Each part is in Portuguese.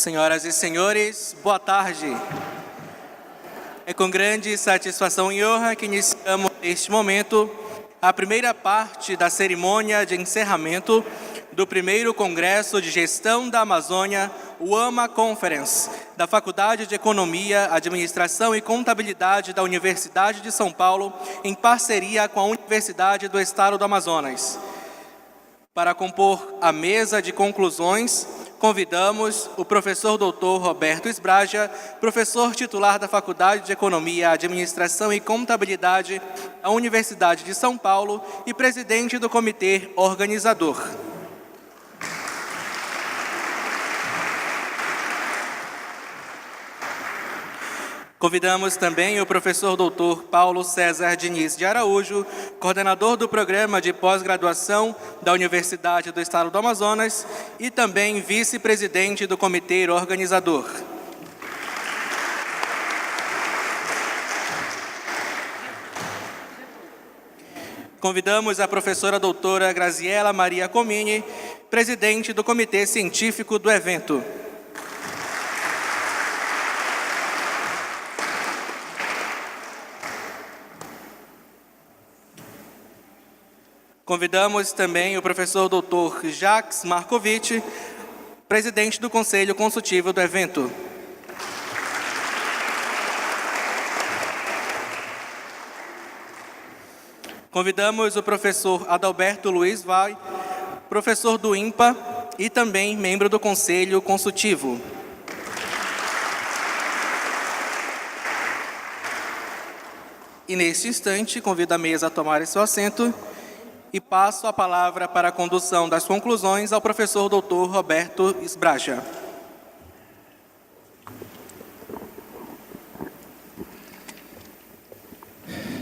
Senhoras e senhores, boa tarde. É com grande satisfação e honra que iniciamos neste momento a primeira parte da cerimônia de encerramento do primeiro Congresso de Gestão da Amazônia, o AMA Conference, da Faculdade de Economia, Administração e Contabilidade da Universidade de São Paulo, em parceria com a Universidade do Estado do Amazonas. Para compor a mesa de conclusões, convidamos o professor Dr. Roberto Sbragia, professor titular da Faculdade de Economia, Administração e Contabilidade da Universidade de São Paulo e presidente do comitê organizador. Convidamos também o professor Dr. Paulo César Diniz de Araújo, coordenador do Programa de Pós-Graduação da Universidade do Estado do Amazonas e também vice-presidente do comitê organizador. Convidamos a professora doutora Graziela Maria Comini, presidente do comitê científico do evento. Convidamos também o professor Dr. Jacques Markovic, presidente do Conselho Consultivo do evento. Convidamos o professor Adalberto Luiz Vai, professor do INPA e também membro do Conselho Consultivo. E neste instante, convido a mesa a tomar seu assento e passo a palavra para a condução das conclusões ao professor Dr. Roberto Sbragia.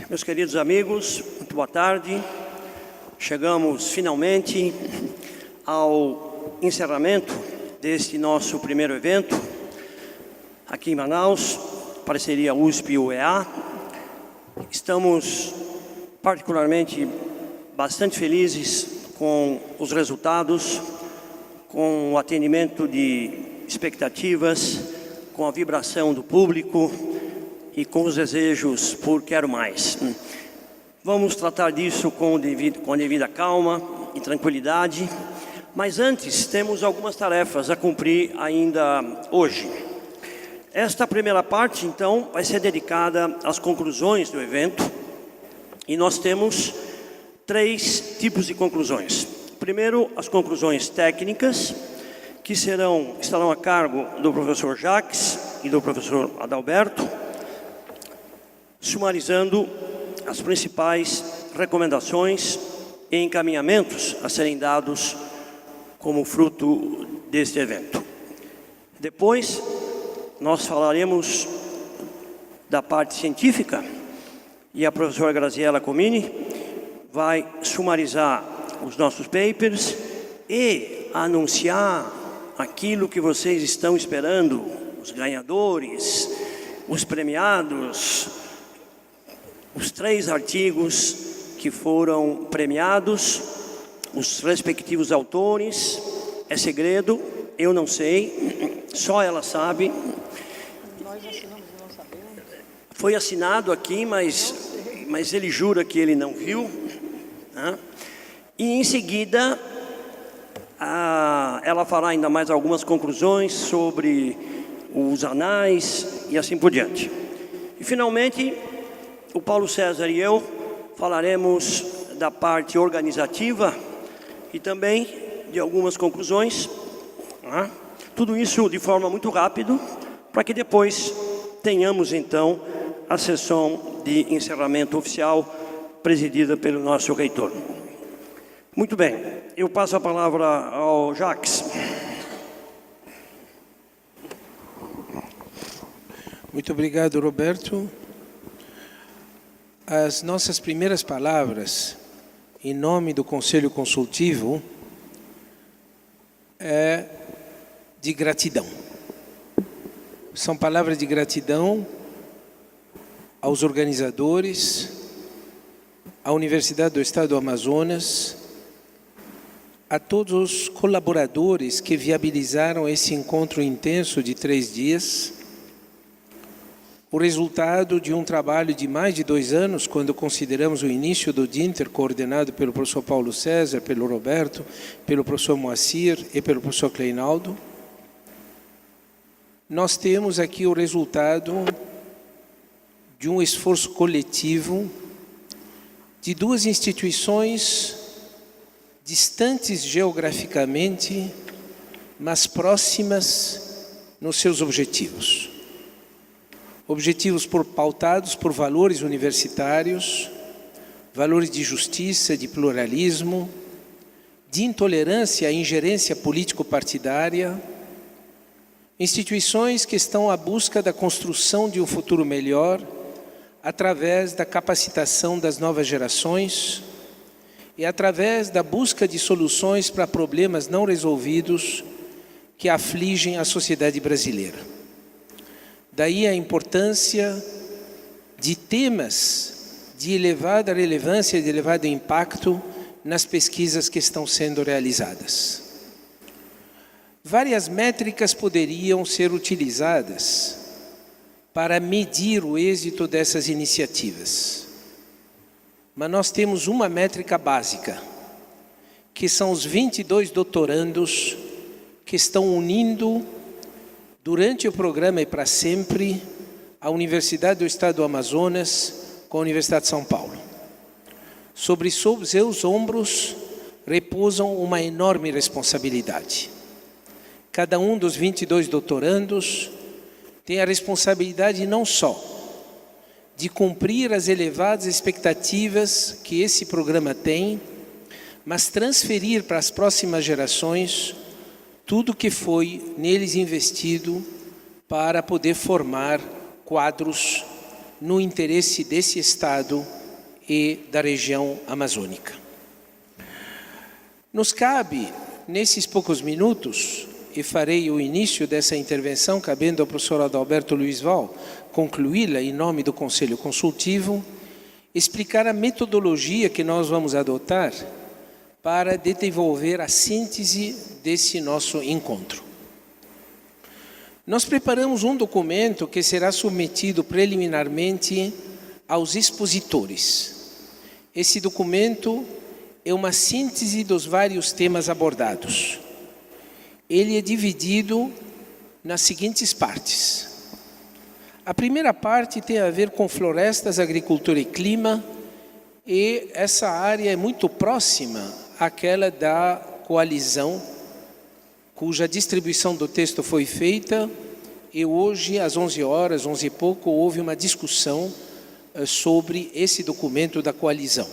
Meus queridos amigos, muito boa tarde. Chegamos finalmente ao encerramento deste nosso primeiro evento aqui em Manaus, parceria USP e UEA. Estamos particularmente bastante felizes com os resultados, com o atendimento de expectativas, com a vibração do público e com os desejos por quero mais. Vamos tratar disso com a devida calma e tranquilidade, mas antes temos algumas tarefas a cumprir ainda hoje. Esta primeira parte, então, vai ser dedicada às conclusões do evento e nós temos 3 tipos de conclusões. Primeiro, as conclusões técnicas, que estarão a cargo do professor Jacques e do professor Adalberto, sumarizando as principais recomendações e encaminhamentos a serem dados como fruto deste evento. Depois, nós falaremos da parte científica e a professora Graziela Comini vai sumarizar os nossos papers e anunciar aquilo que vocês estão esperando, os ganhadores, os premiados, os 3 artigos que foram premiados, os respectivos autores. É segredo, eu não sei, só ela sabe. Nós assinamos e não sabemos. Foi assinado aqui, mas ele jura que ele não viu. E em seguida, ela fará ainda mais algumas conclusões sobre os anais e assim por diante. E finalmente, o Paulo César e eu falaremos da parte organizativa e também de algumas conclusões. Tudo isso de forma muito rápida, para que depois tenhamos então a sessão de encerramento oficial presidida pelo nosso reitor. Muito bem, eu passo a palavra ao Jacques. Muito obrigado, Roberto. As nossas primeiras palavras, em nome do Conselho Consultivo, é de gratidão. São palavras de gratidão aos organizadores, à Universidade do Estado do Amazonas, a todos os colaboradores que viabilizaram esse encontro intenso de 3 dias, o resultado de um trabalho de mais de 2 anos, quando consideramos o início do DINTER, coordenado pelo professor Paulo César, pelo Roberto, pelo professor Moacir e pelo professor Kleinaldo. Nós temos aqui o resultado de um esforço coletivo de 2 instituições distantes geograficamente, mas próximas nos seus objetivos. Objetivos pautados por valores universitários, valores de justiça, de pluralismo, de intolerância à ingerência político-partidária, instituições que estão à busca da construção de um futuro melhor através da capacitação das novas gerações e através da busca de soluções para problemas não resolvidos que afligem a sociedade brasileira. Daí a importância de temas de elevada relevância e de elevado impacto nas pesquisas que estão sendo realizadas. Várias métricas poderiam ser utilizadas para medir o êxito dessas iniciativas. Mas nós temos uma métrica básica, que são os 22 doutorandos que estão unindo, durante o programa e para sempre, a Universidade do Estado do Amazonas com a Universidade de São Paulo. Sobre seus ombros repousam uma enorme responsabilidade. Cada um dos 22 doutorandos tem a responsabilidade não só de cumprir as elevadas expectativas que esse programa tem, mas transferir para as próximas gerações tudo que foi neles investido para poder formar quadros no interesse desse Estado e da região amazônica. Nos cabe, nesses poucos minutos, e farei o início dessa intervenção, cabendo ao professor Adalberto Luiz Val concluí-la em nome do Conselho Consultivo, explicar a metodologia que nós vamos adotar para desenvolver a síntese desse nosso encontro. Nós preparamos um documento que será submetido preliminarmente aos expositores. Esse documento é uma síntese dos vários temas abordados. Ele é dividido nas seguintes partes. A primeira parte tem a ver com florestas, agricultura e clima, e essa área é muito próxima àquela da coalizão, cuja distribuição do texto foi feita, e hoje, às 11 horas, 11 e pouco, houve uma discussão sobre esse documento da coalizão.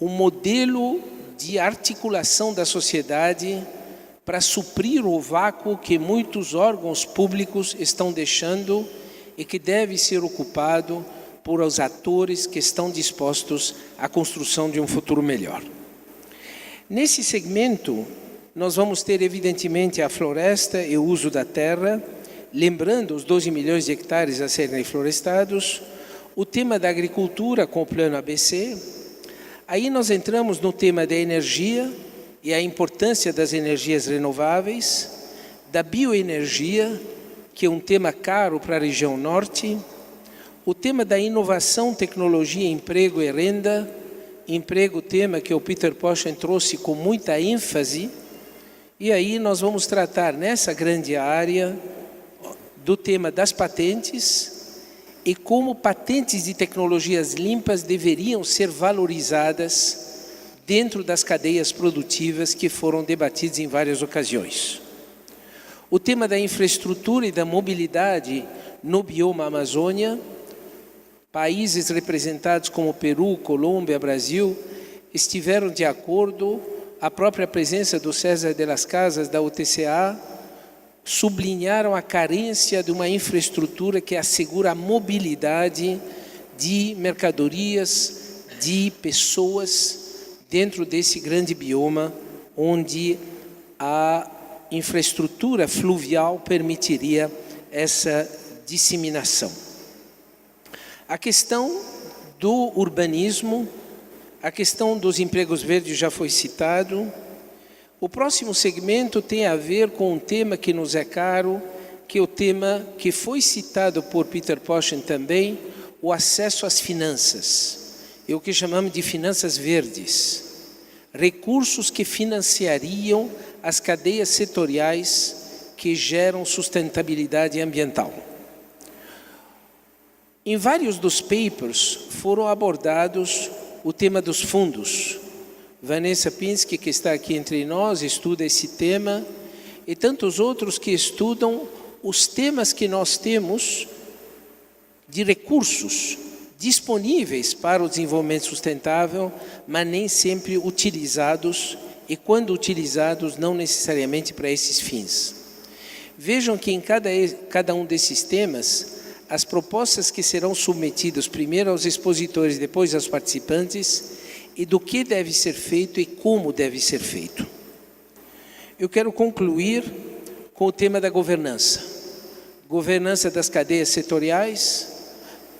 Um modelo de articulação da sociedade para suprir o vácuo que muitos órgãos públicos estão deixando e que deve ser ocupado por os atores que estão dispostos à construção de um futuro melhor. Nesse segmento, nós vamos ter evidentemente a floresta e o uso da terra, lembrando os 12 milhões de hectares a serem reflorestados, o tema da agricultura com o plano ABC. Aí nós entramos no tema da energia e a importância das energias renováveis, da bioenergia, que é um tema caro para a região norte, o tema da inovação, tecnologia, emprego e renda, emprego, tema que o Peter Poshen trouxe com muita ênfase, e aí nós vamos tratar nessa grande área do tema das patentes e como patentes de tecnologias limpas deveriam ser valorizadas dentro das cadeias produtivas que foram debatidas em várias ocasiões. O tema da infraestrutura e da mobilidade no bioma Amazônia, países representados como Peru, Colômbia, Brasil, estiveram de acordo, a própria presença do César de las Casas, da UTCA, sublinharam a carência de uma infraestrutura que assegura a mobilidade de mercadorias, de pessoas, dentro desse grande bioma, onde a infraestrutura fluvial permitiria essa disseminação. A questão do urbanismo, a questão dos empregos verdes já foi citado, O próximo segmento tem a ver com um tema que nos é caro, que é o tema que foi citado por Peter Poshen também, o acesso às finanças, é o que chamamos de finanças verdes, recursos que financiariam as cadeias setoriais que geram sustentabilidade ambiental. Em vários dos papers foram abordados o tema dos fundos. Vanessa Pinsky, que está aqui entre nós, estuda esse tema, e tantos outros que estudam os temas que nós temos de recursos disponíveis para o desenvolvimento sustentável, mas nem sempre utilizados, e quando utilizados, não necessariamente para esses fins. Vejam que em cada um desses temas, as propostas que serão submetidas primeiro aos expositores e depois aos participantes, e do que deve ser feito e como deve ser feito. Eu quero concluir com o tema da governança. Governança das cadeias setoriais.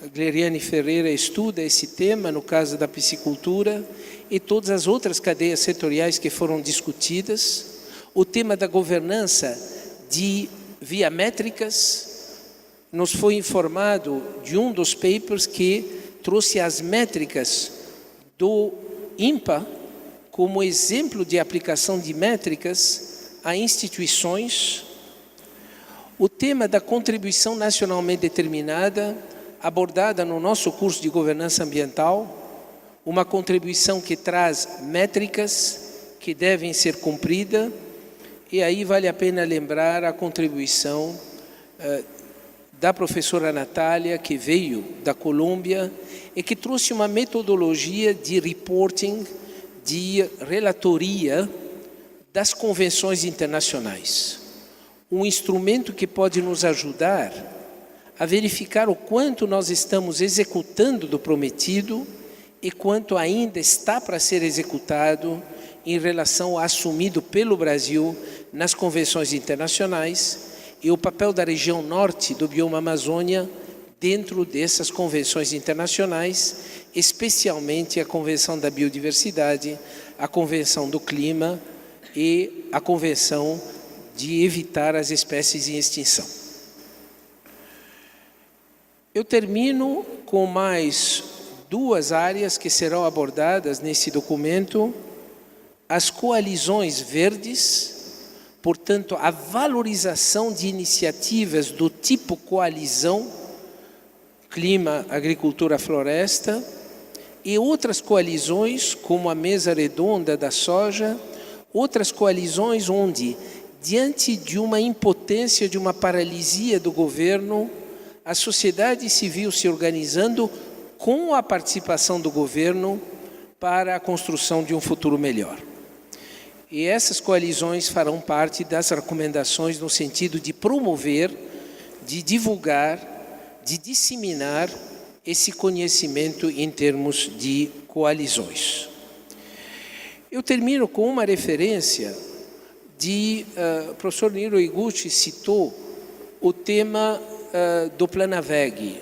A Gleriane Ferreira estuda esse tema no caso da piscicultura e todas as outras cadeias setoriais que foram discutidas. O tema da governança via métricas. Nos foi informado de um dos papers que trouxe as métricas do INPA como exemplo de aplicação de métricas a instituições. O tema da contribuição nacionalmente determinada, abordada no nosso curso de governança ambiental, uma contribuição que traz métricas que devem ser cumpridas, e aí vale a pena lembrar a contribuição da professora Natália, que veio da Colômbia e que trouxe uma metodologia de reporting, de relatoria das convenções internacionais. Um instrumento que pode nos ajudar a verificar o quanto nós estamos executando do prometido e quanto ainda está para ser executado em relação ao assumido pelo Brasil nas convenções internacionais e o papel da região norte do bioma Amazônia dentro dessas convenções internacionais, especialmente a Convenção da Biodiversidade, a Convenção do Clima e a Convenção de evitar as espécies em extinção. Eu termino com mais duas áreas que serão abordadas nesse documento: as coalizões verdes, portanto, a valorização de iniciativas do tipo coalizão, clima, agricultura, floresta, e outras coalizões, como a mesa redonda da soja, outras coalizões onde, diante de uma impotência, de uma paralisia do governo, a sociedade civil se organizando com a participação do governo para a construção de um futuro melhor. E essas coalizões farão parte das recomendações no sentido de promover, de divulgar, de disseminar esse conhecimento em termos de coalizões. Eu termino com uma referência o professor Niro Iguchi citou o tema do Planaveg.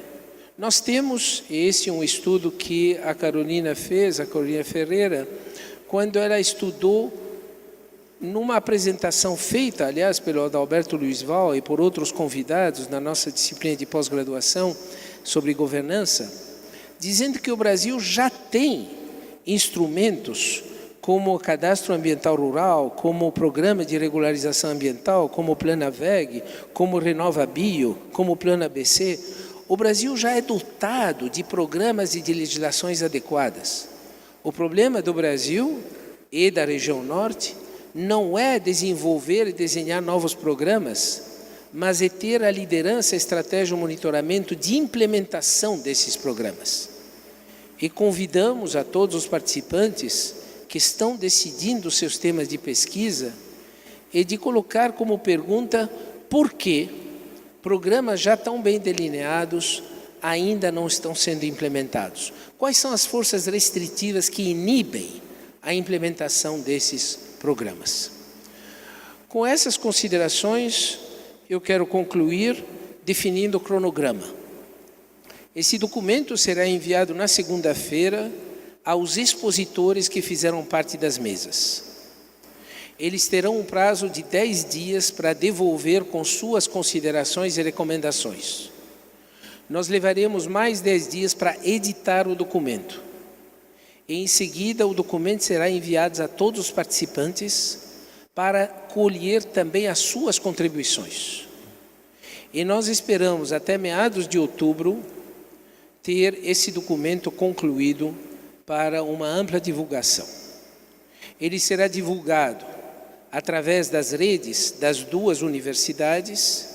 Nós temos, esse é um estudo que a Carolina fez, a Carolina Ferreira, quando ela estudou numa apresentação feita, aliás, pelo Adalberto Luiz Val e por outros convidados na nossa disciplina de pós-graduação sobre governança, dizendo que o Brasil já tem instrumentos como o Cadastro Ambiental Rural, como o Programa de Regularização Ambiental, como o Planaveg, como o Renova Bio, como o Plano ABC. O Brasil já é dotado de programas e de legislações adequadas. O problema do Brasil e da região norte não é desenvolver e desenhar novos programas, mas é ter a liderança, a estratégia, o monitoramento de implementação desses programas. E convidamos a todos os participantes que estão decidindo seus temas de pesquisa e de colocar como pergunta por que programas já tão bem delineados ainda não estão sendo implementados. Quais são as forças restritivas que inibem a implementação desses programas? Com essas considerações, eu quero concluir definindo o cronograma. Esse documento será enviado na segunda-feira aos expositores que fizeram parte das mesas. Eles terão um prazo de 10 dias para devolver com suas considerações e recomendações. Nós levaremos mais 10 dias para editar o documento. E, em seguida, o documento será enviado a todos os participantes para colher também as suas contribuições. E nós esperamos, até meados de outubro, ter esse documento concluído para uma ampla divulgação. Ele será divulgado através das redes das duas universidades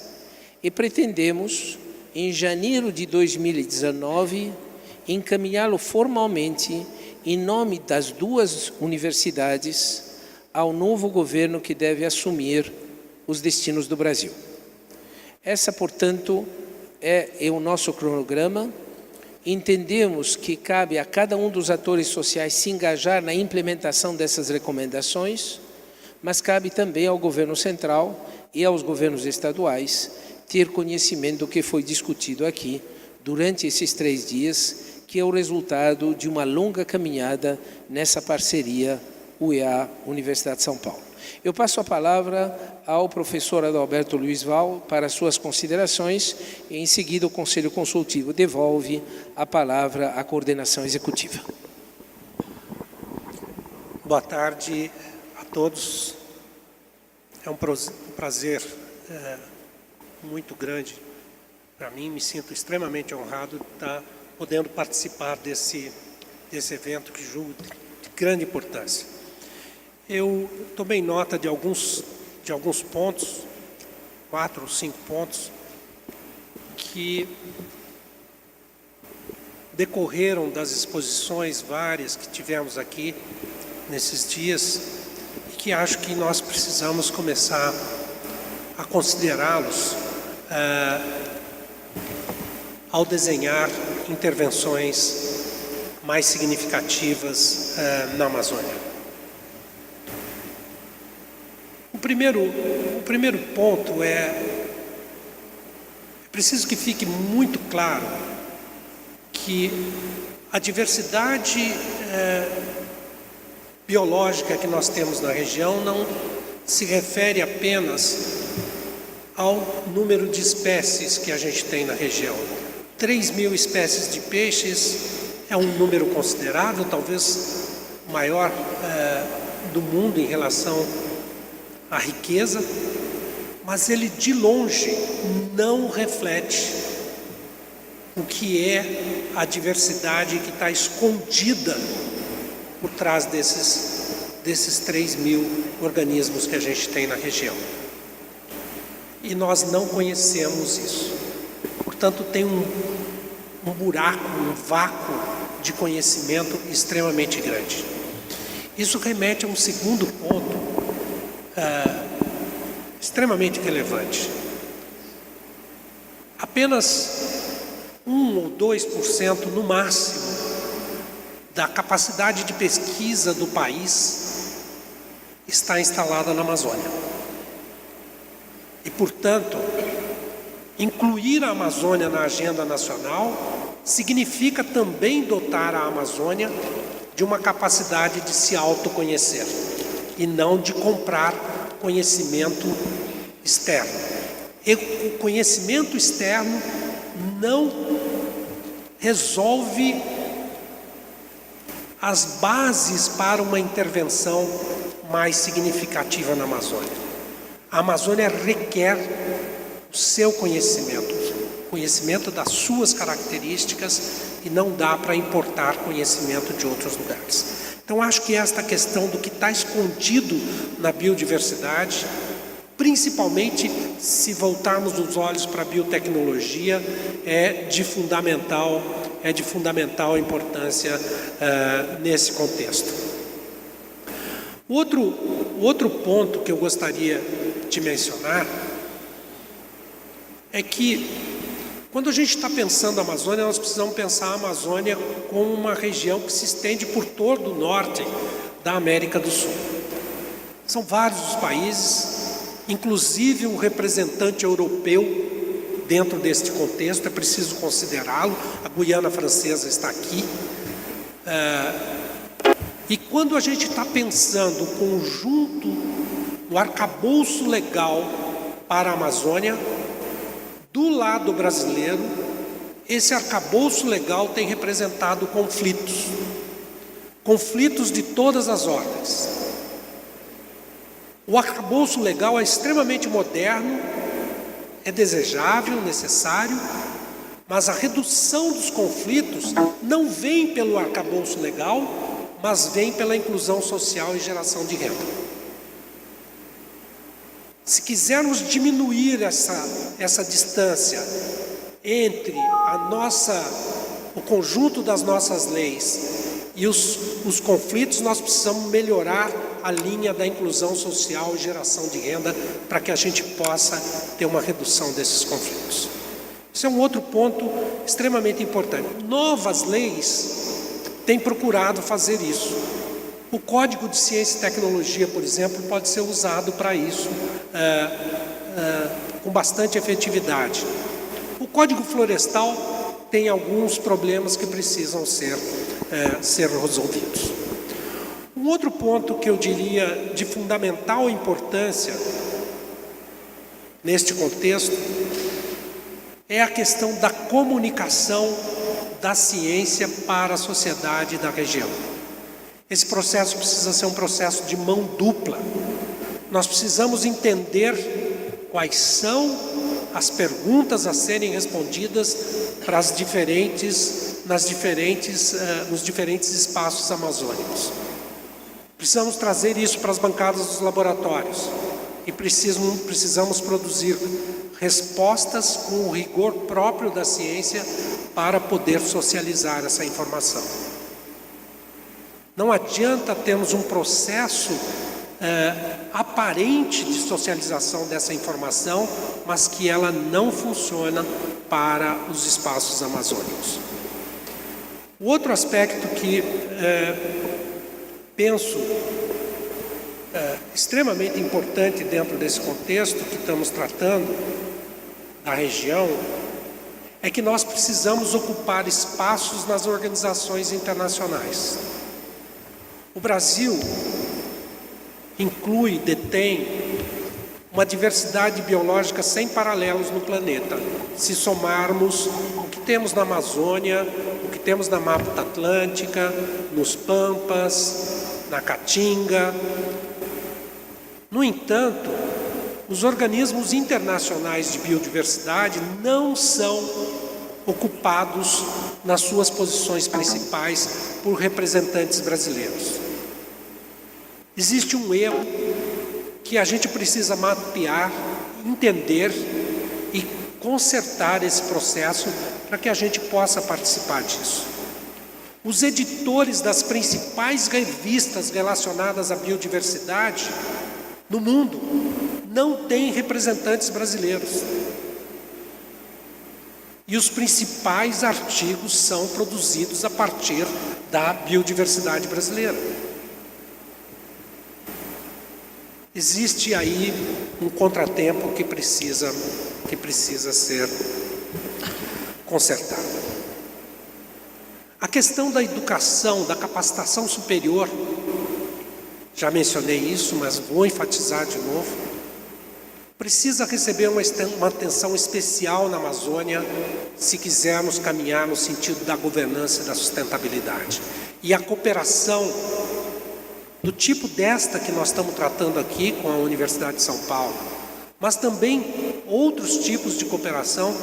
e pretendemos, em janeiro de 2019, encaminhá-lo formalmente em nome das duas universidades ao novo governo que deve assumir os destinos do Brasil. Essa, portanto, é o nosso cronograma. Entendemos que cabe a cada um dos atores sociais se engajar na implementação dessas recomendações, mas cabe também ao governo central e aos governos estaduais ter conhecimento do que foi discutido aqui durante esses 3 dias, que é o resultado de uma longa caminhada nessa parceria UEA Universidade de São Paulo. Eu passo a palavra ao professor Adalberto Luiz Val para suas considerações e, em seguida, o Conselho Consultivo devolve a palavra à coordenação executiva. Boa tarde a todos. É um prazer muito grande para mim. Me sinto extremamente honrado de estar podendo participar desse evento que julgo de grande importância. Eu tomei nota de alguns pontos, 4 ou 5 pontos, que decorreram das exposições várias que tivemos aqui nesses dias e que acho que nós precisamos começar a considerá-los ao desenhar intervenções mais significativas na Amazônia. O primeiro ponto é preciso que fique muito claro que a diversidade biológica que nós temos na região não se refere apenas ao número de espécies que a gente tem na região. 3.000 espécies de peixes é um número considerável, talvez o maior do mundo em relação à riqueza, mas ele de longe não reflete o que é a diversidade que está escondida por trás desses 3.000 organismos que a gente tem na região. E nós não conhecemos isso. Portanto, tem um buraco, um vácuo de conhecimento extremamente grande. Isso remete a um segundo ponto extremamente relevante. Apenas 1 ou 2% no máximo da capacidade de pesquisa do país está instalada na Amazônia. E, portanto, incluir a Amazônia na agenda nacional significa também dotar a Amazônia de uma capacidade de se autoconhecer e não de comprar conhecimento externo. E o conhecimento externo não resolve as bases para uma intervenção mais significativa na Amazônia. A Amazônia requer o seu conhecimento das suas características, e não dá para importar conhecimento de outros lugares. Então, acho que esta questão do que está escondido na biodiversidade, principalmente se voltarmos os olhos para a biotecnologia, é de fundamental importância nesse contexto. Outro ponto que eu gostaria de mencionar é que, quando a gente está pensando a Amazônia, nós precisamos pensar a Amazônia como uma região que se estende por todo o norte da América do Sul. São vários os países, inclusive um representante europeu dentro deste contexto, é preciso considerá-lo. A Guiana Francesa está aqui. E quando a gente está pensando o conjunto o arcabouço legal para a Amazônia. Do lado brasileiro, esse arcabouço legal tem representado conflitos de todas as ordens. O arcabouço legal é extremamente moderno, é desejável, necessário, mas a redução dos conflitos não vem pelo arcabouço legal, mas vem pela inclusão social e geração de renda. Se quisermos diminuir essa distância entre o conjunto das nossas leis e os conflitos, nós precisamos melhorar a linha da inclusão social e geração de renda para que a gente possa ter uma redução desses conflitos. Isso é um outro ponto extremamente importante. Novas leis têm procurado fazer isso. O Código de Ciência e Tecnologia, por exemplo, pode ser usado para isso com bastante efetividade. O Código Florestal tem alguns problemas que precisam ser resolvidos. Um outro ponto que eu diria de fundamental importância neste contexto é a questão da comunicação da ciência para a sociedade da região. Esse processo precisa ser um processo de mão dupla. Nós precisamos entender quais são as perguntas a serem respondidas para nos diferentes espaços amazônicos. Precisamos trazer isso para as bancadas dos laboratórios e precisamos produzir respostas com o rigor próprio da ciência para poder socializar essa informação. Não adianta termos um processo aparente de socialização dessa informação, mas que ela não funciona para os espaços amazônicos. O outro aspecto que penso extremamente importante dentro desse contexto que estamos tratando da região é que nós precisamos ocupar espaços nas organizações internacionais. O Brasil detém uma diversidade biológica sem paralelos no planeta. Se somarmos o que temos na Amazônia, o que temos na Mata Atlântica, nos Pampas, na Caatinga. No entanto, os organismos internacionais de biodiversidade não são ocupados nas suas posições principais por representantes brasileiros. Existe um erro que a gente precisa mapear, entender e consertar esse processo para que a gente possa participar disso. Os editores das principais revistas relacionadas à biodiversidade no mundo não têm representantes brasileiros. E os principais artigos são produzidos a partir da biodiversidade brasileira. Existe aí um contratempo que precisa ser consertado. A questão da educação, da capacitação superior, já mencionei isso, mas vou enfatizar de novo, precisa receber uma atenção especial na Amazônia se quisermos caminhar no sentido da governança e da sustentabilidade. E a cooperação do tipo desta que nós estamos tratando aqui com a Universidade de São Paulo, mas também outros tipos de cooperação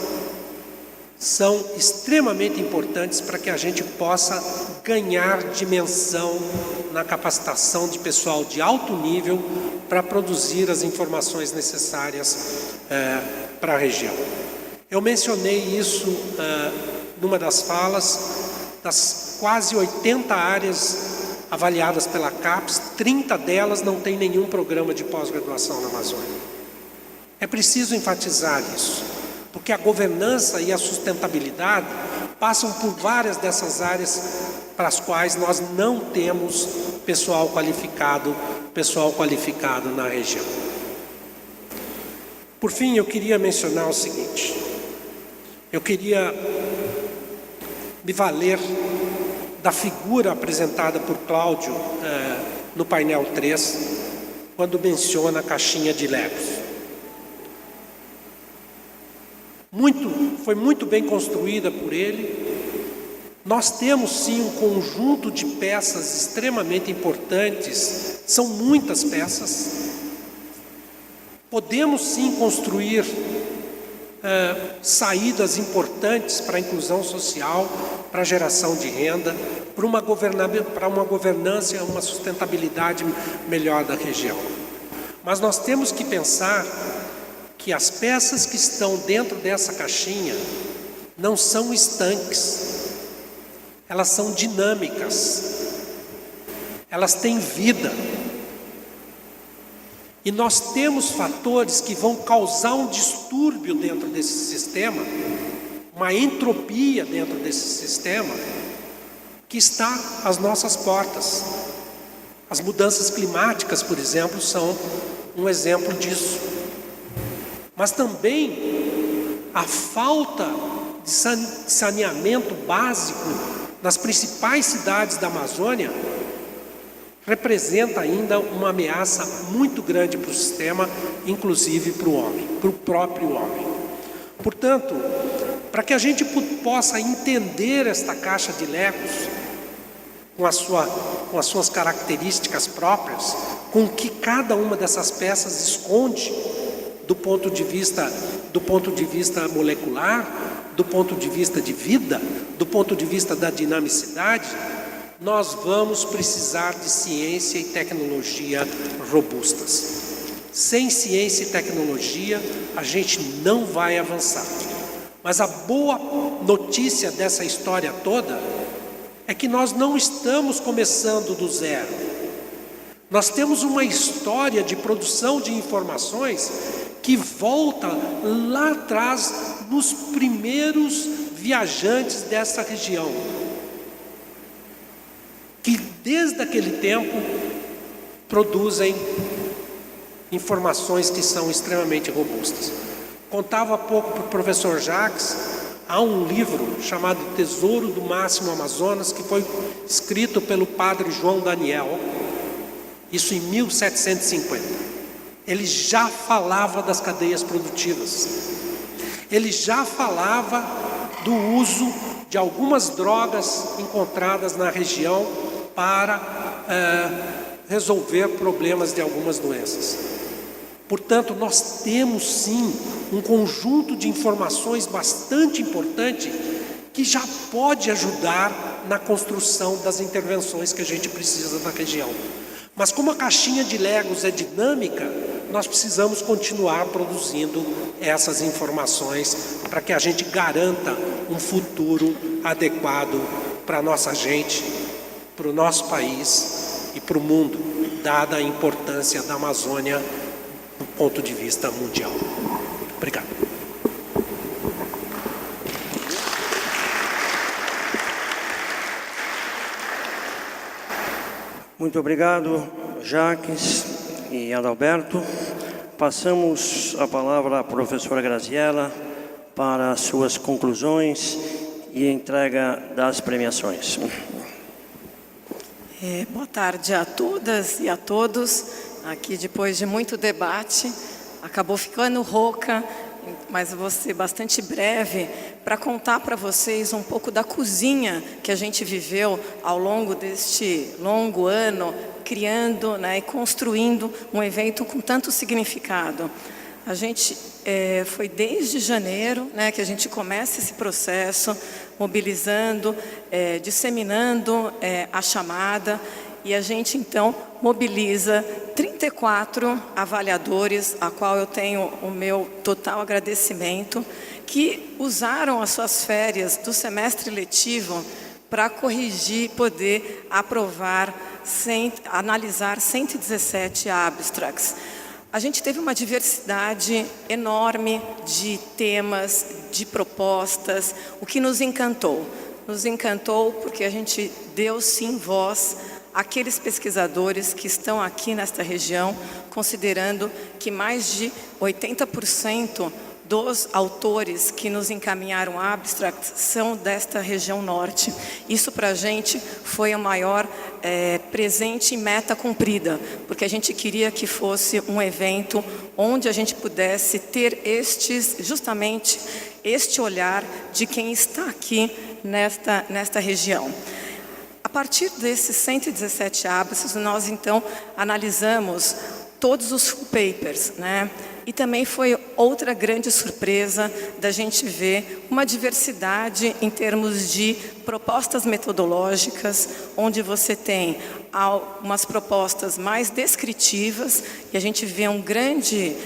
são extremamente importantes para que a gente possa ganhar dimensão na capacitação de pessoal de alto nível para produzir as informações necessárias para a região. Eu mencionei isso numa das falas, das quase 80 áreas avaliadas pela CAPES, 30 delas não têm nenhum programa de pós-graduação na Amazônia. É preciso enfatizar isso, porque a governança e a sustentabilidade passam por várias dessas áreas para as quais nós não temos pessoal qualificado na região. Por fim, eu queria mencionar o seguinte: eu queria me valer da figura apresentada por Cláudio no painel 3, quando menciona a caixinha de Legos. Foi muito bem construída por ele. Nós temos sim um conjunto de peças extremamente importantes, são muitas peças. Podemos sim construir saídas importantes para a inclusão social, para a geração de renda, para uma governança e uma sustentabilidade melhor da região. Mas nós temos que pensar que as peças que estão dentro dessa caixinha não são estanques, elas são dinâmicas, elas têm vida. E nós temos fatores que vão causar um distúrbio dentro desse sistema, uma entropia dentro desse sistema, que está às nossas portas. As mudanças climáticas, por exemplo, são um exemplo disso. Mas também a falta de saneamento básico nas principais cidades da Amazônia representa ainda uma ameaça muito grande para o sistema, inclusive para o homem, para o próprio homem. Portanto, para que a gente possa entender esta caixa de Legos com as suas características próprias, com o que cada uma dessas peças esconde do ponto de vista molecular, do ponto de vista de vida, do ponto de vista da dinamicidade, nós vamos precisar de ciência e tecnologia robustas. Sem ciência e tecnologia, a gente não vai avançar. Mas a boa notícia dessa história toda é que nós não estamos começando do zero. Nós temos uma história de produção de informações que volta lá atrás nos primeiros viajantes dessa região, que desde aquele tempo produzem informações que são extremamente robustas. Contava há pouco para o professor Jacques, há um livro chamado Tesouro do Máximo Amazonas, que foi escrito pelo padre João Daniel, isso em 1750. Ele já falava das cadeias produtivas, ele já falava do uso de algumas drogas encontradas na região para resolver problemas de algumas doenças. Portanto, nós temos sim um conjunto de informações bastante importante que já pode ajudar na construção das intervenções que a gente precisa na região. Mas como a caixinha de Legos é dinâmica, nós precisamos continuar produzindo essas informações para que a gente garanta um futuro adequado para a nossa gente, para o nosso país e para o mundo, dada a importância da Amazônia do ponto de vista mundial. Obrigado. Muito obrigado, Jacques e Adalberto. Passamos a palavra à professora Graziella para as suas conclusões e entrega das premiações. Boa tarde a todas e a todos. Aqui, depois de muito debate, acabou ficando rouca, mas vou ser bastante breve para contar para vocês um pouco da cozinha que a gente viveu ao longo deste longo ano, criando, e construindo um evento com tanto significado. A gente foi desde janeiro, que a gente começa esse processo, mobilizando, disseminando a chamada, e a gente então mobiliza 34 avaliadores, a qual eu tenho o meu total agradecimento, que usaram as suas férias do semestre letivo para corrigir, poder aprovar, analisar 117 abstracts. A gente teve uma diversidade enorme de temas, de propostas, o que nos encantou. Nos encantou porque a gente deu sim voz àqueles pesquisadores que estão aqui nesta região, considerando que mais de 80% dos autores que nos encaminharam a abstract são desta região norte. Isso para a gente foi o maior presente e meta cumprida, porque a gente queria que fosse um evento onde a gente pudesse ter justamente este olhar de quem está aqui nesta região. A partir desses 117 ápices, nós então analisamos todos os full papers, né? E também foi outra grande surpresa da gente ver uma diversidade em termos de propostas metodológicas, onde você tem umas propostas mais descritivas, e a gente vê um grande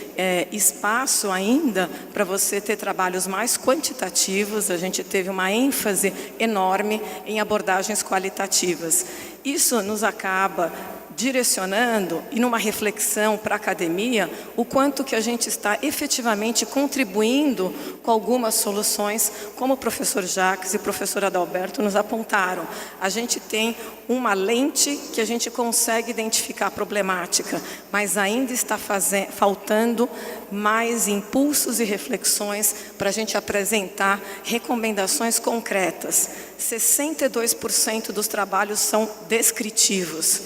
espaço ainda para você ter trabalhos mais quantitativos. A gente teve uma ênfase enorme em abordagens qualitativas. Isso nos acaba direcionando e numa reflexão para a academia o quanto que a gente está efetivamente contribuindo com algumas soluções, como o professor Jacques e o professor Adalberto nos apontaram. A gente tem uma lente que a gente consegue identificar a problemática, mas ainda está faltando mais impulsos e reflexões para a gente apresentar recomendações concretas. 62% dos trabalhos são descritivos.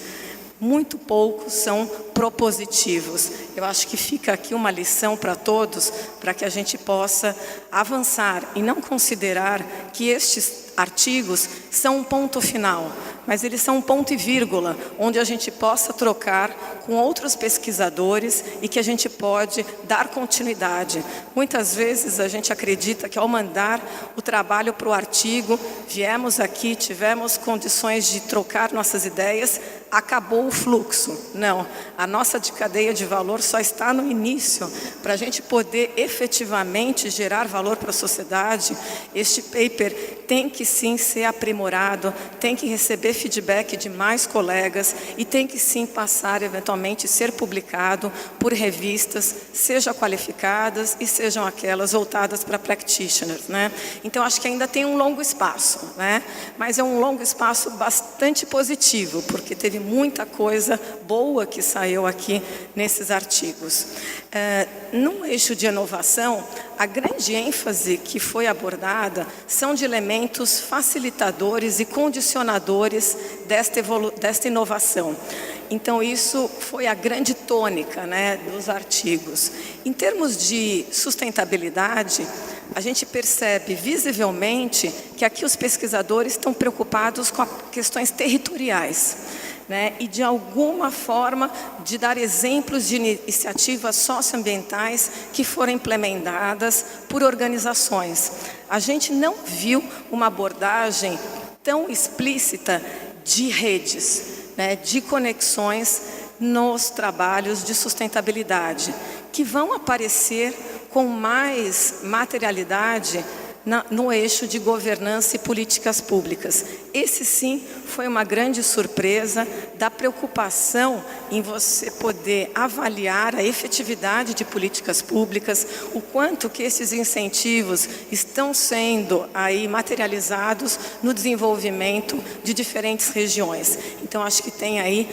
Muito poucos são propositivos. Eu acho que fica aqui uma lição para todos, para que a gente possa avançar e não considerar que estes artigos são um ponto final, mas eles são um ponto e vírgula, onde a gente possa trocar com outros pesquisadores e que a gente pode dar continuidade. Muitas vezes a gente acredita que ao mandar o trabalho para o artigo, viemos aqui, tivemos condições de trocar nossas ideias, acabou o fluxo. Não, a nossa cadeia de valor só está no início. Para a gente poder efetivamente gerar valor para a sociedade, este paper tem que sim ser aprimorado, tem que receber feedback de mais colegas e tem que sim passar, eventualmente, ser publicado por revistas, seja qualificadas e sejam aquelas voltadas para practitioners, né? Então, acho que ainda tem um longo espaço, né? Mas é um longo espaço bastante positivo, porque teve muita coisa boa que saiu aqui nesses artigos. No eixo de inovação, a grande ênfase que foi abordada são de elementos facilitadores e condicionadores desta inovação. Então, isso foi a grande tônica, né, dos artigos. Em termos de sustentabilidade, a gente percebe visivelmente que aqui os pesquisadores estão preocupados com questões territoriais, né, e de alguma forma de dar exemplos de iniciativas socioambientais que foram implementadas por organizações. A gente não viu uma abordagem tão explícita de redes, né, de conexões nos trabalhos de sustentabilidade, que vão aparecer com mais materialidade no eixo de governança e políticas públicas. Esse sim foi uma grande surpresa da preocupação em você poder avaliar a efetividade de políticas públicas, o quanto que esses incentivos estão sendo aí materializados no desenvolvimento de diferentes regiões. Então, acho que tem aí,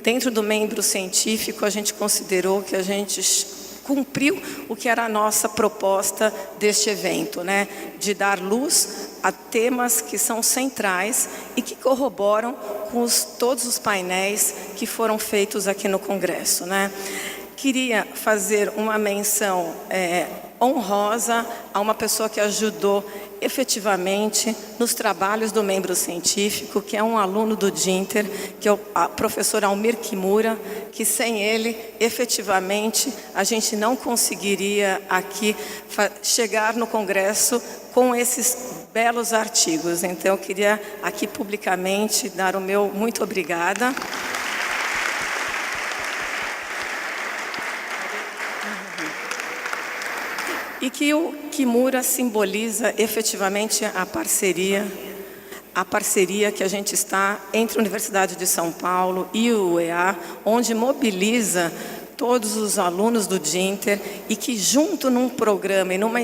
dentro do membro científico, a gente considerou que a gente cumpriu o que era a nossa proposta deste evento, né? De dar luz a temas que são centrais e que corroboram com todos os painéis que foram feitos aqui no Congresso, né? Queria fazer uma menção honrosa a uma pessoa que ajudou efetivamente nos trabalhos do membro científico, que é um aluno do Dinter, que é o professor Almir Kimura, que sem ele, efetivamente, a gente não conseguiria aqui chegar no Congresso com esses belos artigos. Então, eu queria aqui publicamente dar o meu muito obrigada. E que o Kimura simboliza efetivamente a parceria que a gente está entre a Universidade de São Paulo e o UEA, onde mobiliza todos os alunos do Dinter e que junto num programa e numa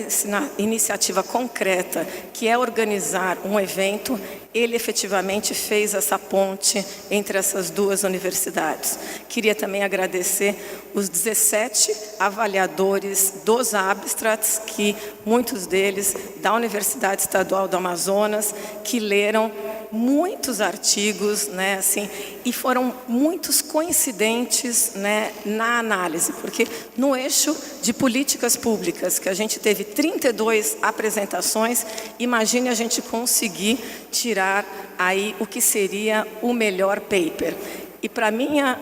iniciativa concreta, que é organizar um evento, ele efetivamente fez essa ponte entre essas duas universidades. Queria também agradecer os 17 avaliadores dos abstracts, que muitos deles da Universidade Estadual do Amazonas, que leram muitos artigos, né, assim, e foram muitos coincidentes, né, na análise, porque no eixo de políticas públicas, que a gente teve 32 apresentações, imagine a gente conseguir tirar aí o que seria o melhor paper. E para minha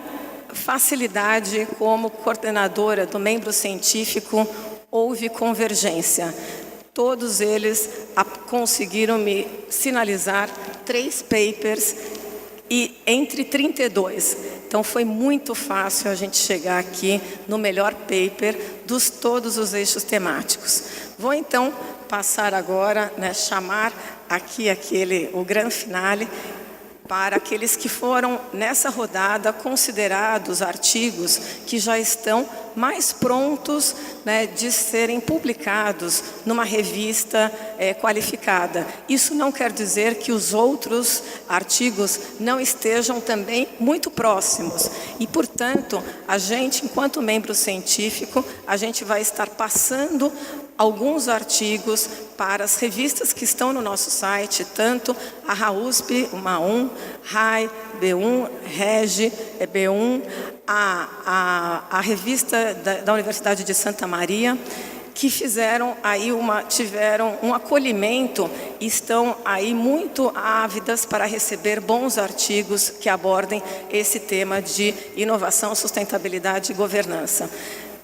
facilidade como coordenadora do membro científico, houve convergência. Todos eles conseguiram me sinalizar 3 papers e entre 32. Então foi muito fácil a gente chegar aqui no melhor paper dos todos os eixos temáticos. Vou então passar agora, né, chamar aqui o grande finale para aqueles que foram nessa rodada considerados artigos que já estão mais prontos, né, de serem publicados numa revista qualificada. Isso não quer dizer que os outros artigos não estejam também muito próximos. E, portanto, a gente, enquanto membro científico, a gente vai estar passando alguns artigos para as revistas que estão no nosso site, tanto a RAUSP, uma 1, RAI, B1, REGI, B1, a revista da Universidade de Santa Maria, que fizeram aí tiveram um acolhimento e estão aí muito ávidas para receber bons artigos que abordem esse tema de inovação, sustentabilidade e governança.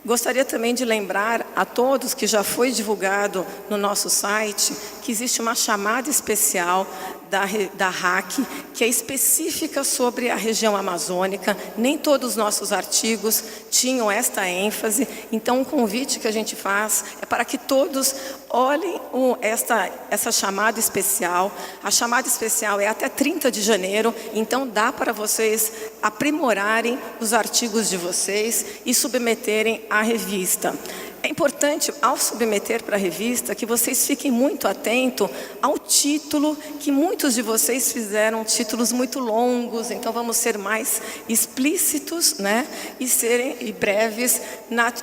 Gostaria também de lembrar a todos que já foi divulgado no nosso site que existe uma chamada especial da RAC, que é específica sobre a região amazônica. Nem todos os nossos artigos tinham esta ênfase, então o convite que a gente faz é para que todos olhem essa chamada especial. A chamada especial é até 30 de janeiro, então dá para vocês aprimorarem os artigos de vocês e submeterem à revista. É importante, ao submeter para a revista, que vocês fiquem muito atentos ao título, que muitos de vocês fizeram títulos muito longos, então vamos ser mais explícitos, né, e breves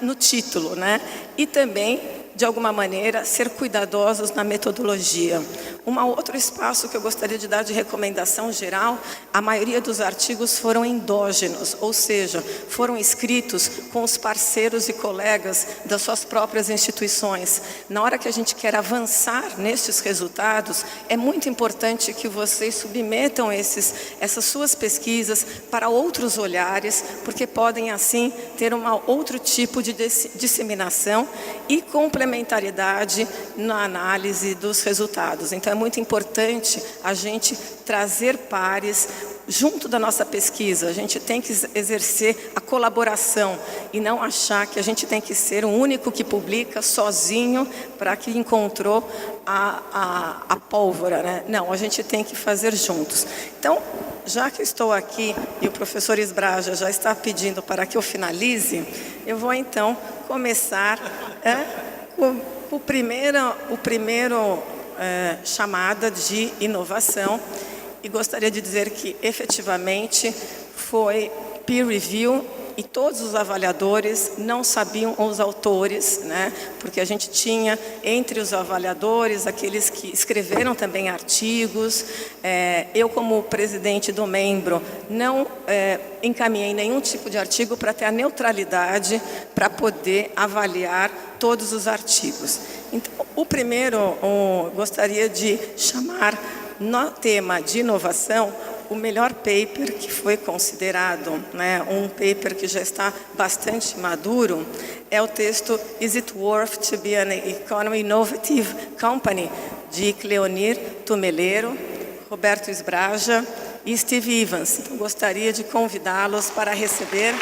no título, né, e também, de alguma maneira, ser cuidadosos na metodologia. Um outro espaço que eu gostaria de dar de recomendação geral, a maioria dos artigos foram endógenos, ou seja, foram escritos com os parceiros e colegas das suas próprias instituições. Na hora que a gente quer avançar nestes resultados, é muito importante que vocês submetam essas suas pesquisas para outros olhares, porque podem, assim, ter outro tipo de disseminação e complementariedade na análise dos resultados. Então, é muito importante a gente trazer pares junto da nossa pesquisa. A gente tem que exercer a colaboração e não achar que a gente tem que ser o único que publica sozinho para que encontrou a pólvora, né? Não, a gente tem que fazer juntos. Então, já que estou aqui e o professor Esbraja já está pedindo para que eu finalize, eu vou então começar o primeiro chamada de inovação, e gostaria de dizer que efetivamente foi peer review e todos os avaliadores não sabiam os autores, né? Porque a gente tinha entre os avaliadores aqueles que escreveram também artigos. Eu, como presidente do membro, não encaminhei nenhum tipo de artigo para ter a neutralidade para poder avaliar todos os artigos. Então, o primeiro, gostaria de chamar no tema de inovação o melhor paper que foi considerado, né, um paper que já está bastante maduro, é o texto Is it worth to be an economy innovative company, de Cleonir Tumeleiro, Roberto Esbraja e Steve Evans. Então, gostaria de convidá-los para receber.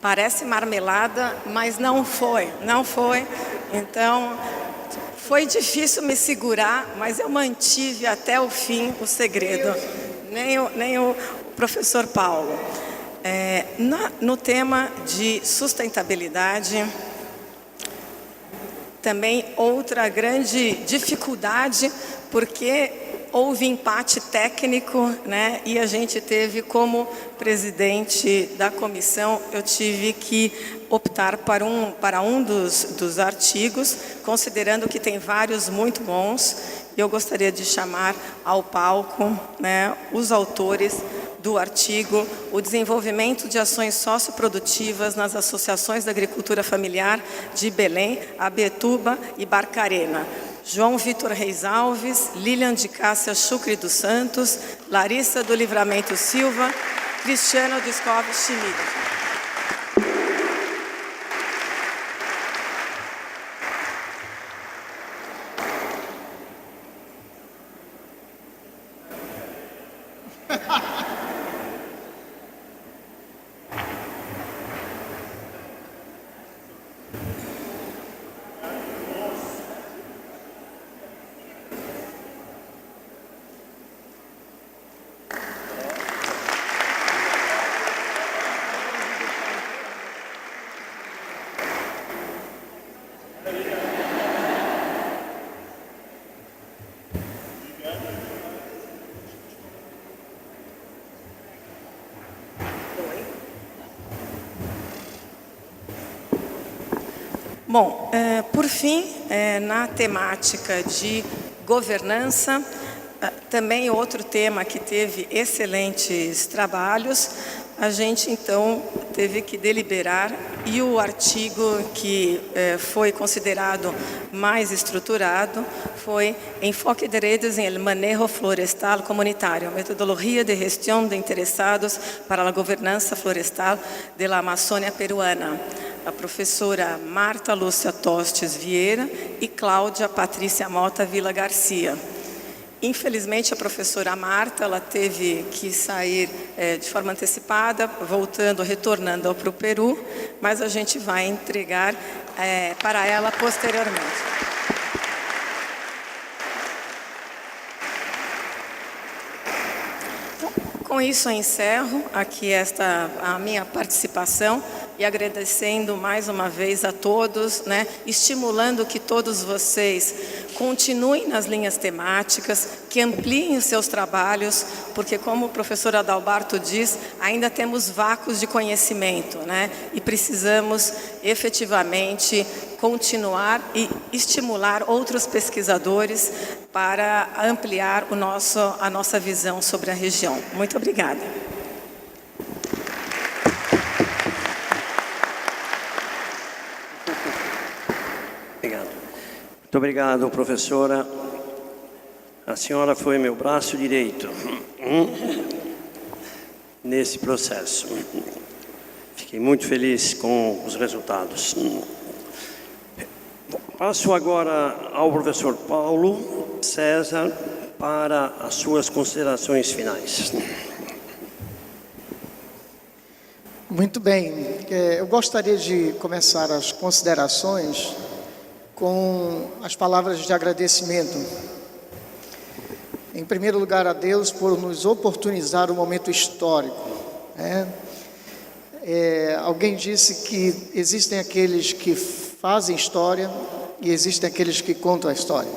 Parece marmelada, mas não foi. Então, foi difícil me segurar, mas eu mantive até o fim o segredo. Nem o professor Paulo. No tema de sustentabilidade, também outra grande dificuldade, porque houve empate técnico, né? E a gente teve, como presidente da comissão, eu tive que optar para um dos artigos, considerando que tem vários muito bons. Eu gostaria de chamar ao palco, né, os autores do artigo O desenvolvimento de ações socioprodutivas nas associações da agricultura familiar de Belém, Abetuba e Barcarena. João Vitor Reis Alves, Lilian de Cássia Chucre dos Santos, Larissa do Livramento Silva, Cristiano Descov Schmidt. Bom, por fim, na temática de governança, também outro tema que teve excelentes trabalhos, a gente então teve que deliberar, e o artigo que foi considerado mais estruturado foi Enfoque de redes en el manejo florestal comunitário, metodologia de gestión de interessados para a governança florestal de la Amazônia peruana. A professora Marta Lúcia Tostes Vieira e Cláudia Patrícia Mota Vila Garcia. Infelizmente, a professora Marta, ela teve que sair de forma antecipada, retornando para o Peru, mas a gente vai entregar para ela posteriormente. Com isso, eu encerro aqui a minha participação e agradecendo mais uma vez a todos, né, estimulando que todos vocês continuem nas linhas temáticas, que ampliem os seus trabalhos, porque como o professor Adalberto diz, ainda temos vácuos de conhecimento, né, e precisamos efetivamente continuar e estimular outros pesquisadores para ampliar a nossa visão sobre a região. Muito obrigada. Muito obrigado, professora. A senhora foi meu braço direito nesse processo. Fiquei muito feliz com os resultados. Passo agora ao professor Paulo César para as suas considerações finais. Muito bem. Eu gostaria de começar as considerações com as palavras de agradecimento. Em primeiro lugar, a Deus por nos oportunizar um momento histórico. Alguém disse que existem aqueles que fazem história e existem aqueles que contam a história.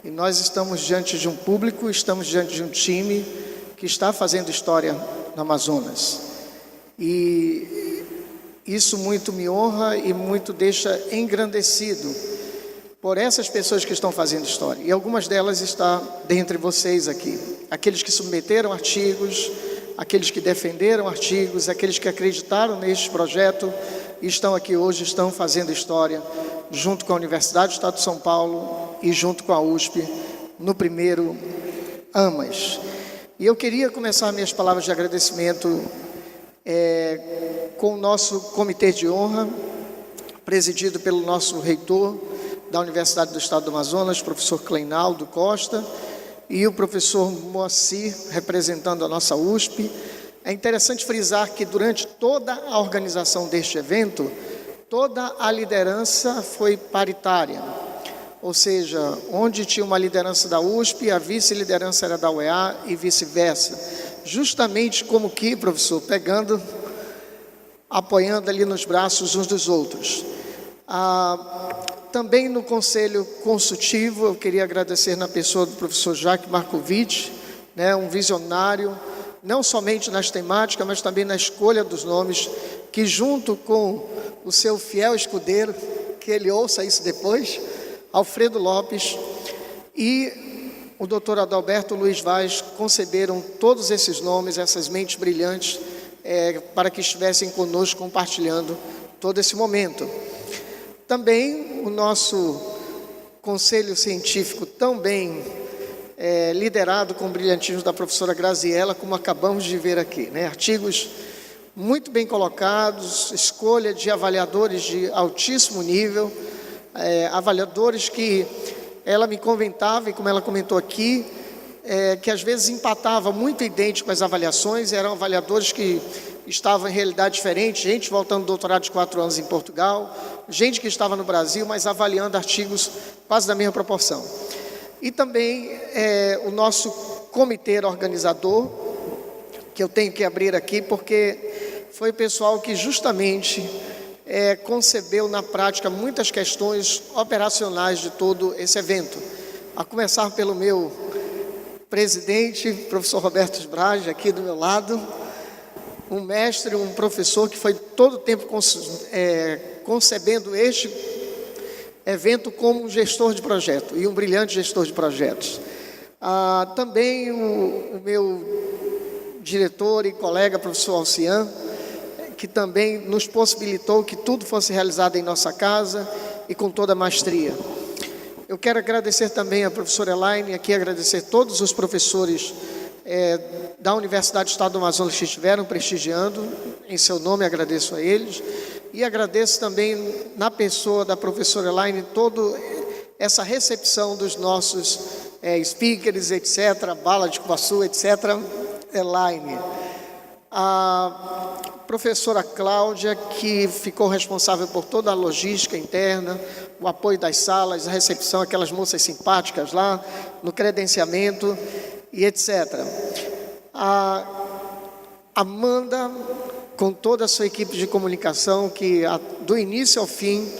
E nós estamos diante de um público, estamos diante de um time que está fazendo história no Amazonas. E isso muito me honra e muito deixa engrandecido por essas pessoas que estão fazendo história. E algumas delas estão dentre vocês aqui. Aqueles que submeteram artigos, aqueles que defenderam artigos, aqueles que acreditaram neste projeto e estão aqui hoje, estão fazendo história junto com a Universidade do Estado de São Paulo e junto com a USP, no primeiro AMAS. E eu queria começar minhas palavras de agradecimento com o nosso comitê de honra, presidido pelo nosso reitor da Universidade do Estado do Amazonas, professor Cleinaldo Costa, e o professor Moacir, representando a nossa USP, É interessante frisar que durante toda a organização deste evento, toda a liderança foi paritária. Ou seja, onde tinha uma liderança da USP, a vice-liderança era da UEA e vice-versa. Justamente como que, professor, apoiando ali nos braços uns dos outros. Também no Conselho Consultivo, eu queria agradecer na pessoa do professor Jacques Markovic, né, um visionário, não somente nas temáticas, mas também na escolha dos nomes, que junto com o seu fiel escudeiro, que ele ouça isso depois, Alfredo Lopes e o doutor Adalberto Luiz Vaz conceberam todos esses nomes, essas mentes brilhantes, para que estivessem conosco compartilhando todo esse momento. Também o nosso conselho científico, tão bem liderado com o brilhantismo da professora Graziella, como acabamos de ver aqui, né? Artigos muito bem colocados, escolha de avaliadores de altíssimo nível, avaliadores que ela me comentava, e como ela comentou aqui, que às vezes empatava muito idêntico às avaliações, eram avaliadores que estavam em realidade diferente, gente voltando do doutorado de 4 anos em Portugal, gente que estava no Brasil, mas avaliando artigos quase da mesma proporção. E também o nosso comitê organizador, que eu tenho que abrir aqui, porque foi o pessoal que justamente concebeu na prática muitas questões operacionais de todo esse evento. A começar pelo meu presidente, professor Roberto Sbrage, aqui do meu lado, um mestre, um professor que foi todo o tempo concebendo este evento como um gestor de projeto, e um brilhante gestor de projetos. Também o meu diretor e colega, professor Alcian, que também nos possibilitou que tudo fosse realizado em nossa casa e com toda a maestria. Eu quero agradecer também a professora Elaine, aqui agradecer todos os professores da Universidade do Estado do Amazonas que estiveram prestigiando, em seu nome agradeço a eles, e agradeço também na pessoa da professora Elaine toda essa recepção dos nossos speakers, etc., bala de cupuaçu, etc., Elaine. A professora Cláudia, que ficou responsável por toda a logística interna, o apoio das salas, a recepção, aquelas moças simpáticas lá, no credenciamento e etc. A Amanda, com toda a sua equipe de comunicação, que do início ao fim,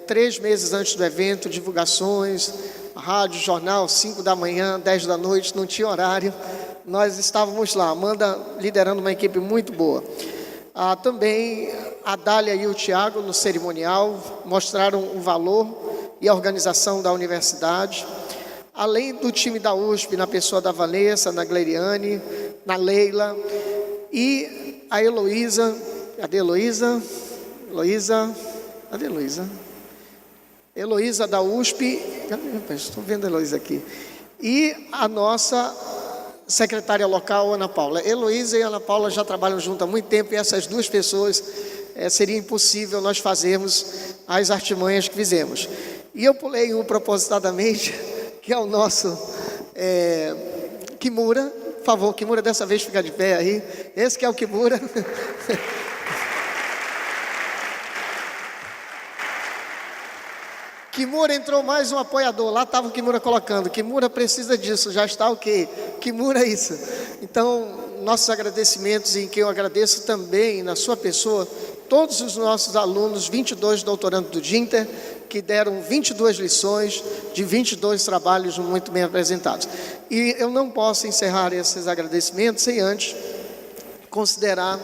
3 meses antes do evento, divulgações, rádio, jornal, 5 da manhã, 10 da noite, não tinha horário, nós estávamos lá, Amanda liderando uma equipe muito boa. Também a Dália e o Tiago, no cerimonial, mostraram o valor e a organização da universidade, além do time da USP, na pessoa da Vanessa, na Gleriane, na Leila, e a Heloísa, cadê a Heloísa? Cadê a Heloísa? Heloísa da USP, estou vendo a Heloísa aqui, e a nossa secretária local, Ana Paula. Heloísa e Ana Paula já trabalham junto há muito tempo, e essas duas pessoas seria impossível nós fazermos as artimanhas que fizemos. E eu pulei um propositadamente, que é o nosso Kimura. Por favor, Kimura, dessa vez fica de pé aí. Esse que é o Kimura. Kimura entrou mais um apoiador, lá estava o Kimura colocando, Kimura precisa disso, já está ok, Kimura é isso. Então, nossos agradecimentos, em quem eu agradeço também, na sua pessoa, todos os nossos alunos, 22 doutorandos do Dinter, que deram 22 lições de 22 trabalhos muito bem apresentados. E eu não posso encerrar esses agradecimentos sem antes considerar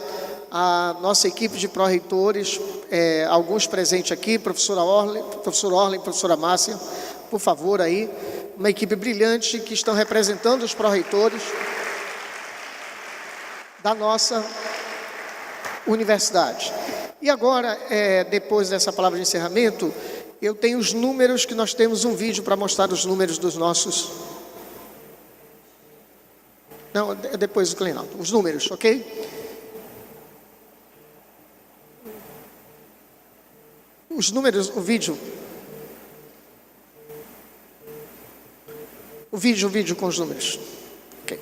a nossa equipe de pró-reitores, alguns presentes aqui, professor Orlen, professora Márcia, por favor aí, uma equipe brilhante que estão representando os pró-reitores da nossa universidade. E agora, depois dessa palavra de encerramento, eu tenho os números, que nós temos um vídeo para mostrar os números dos nossos... Não, depois do clean-out, os números, ok? Os números, o vídeo com os números. Okay.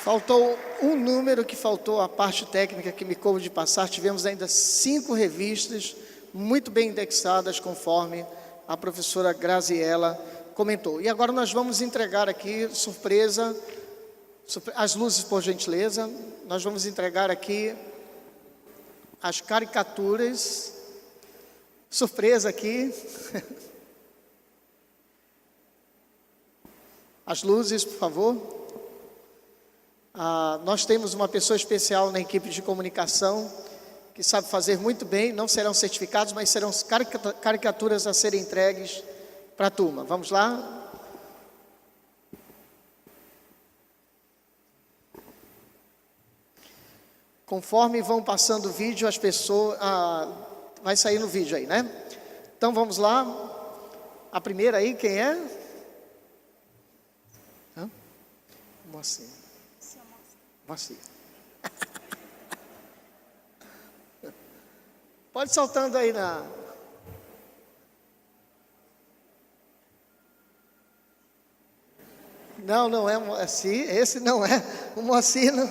Faltou um número que faltou a parte técnica que me coube de passar. Tivemos ainda 5 revistas muito bem indexadas, conforme a professora Graziella comentou. E agora nós vamos entregar aqui, surpresa, as luzes, por gentileza. Nós vamos entregar aqui as caricaturas. Surpresa aqui. As luzes, por favor. Nós temos uma pessoa especial na equipe de comunicação que sabe fazer muito bem. Não serão certificados, mas serão caricaturas a serem entregues para a turma. Vamos lá? Conforme vão passando o vídeo, as pessoas... vai sair no vídeo aí, né? Então vamos lá. A primeira aí, quem é? Moacir. Moacir. Pode ir soltando aí na... Não, não é o Moacir. Esse não é o Moacir, não.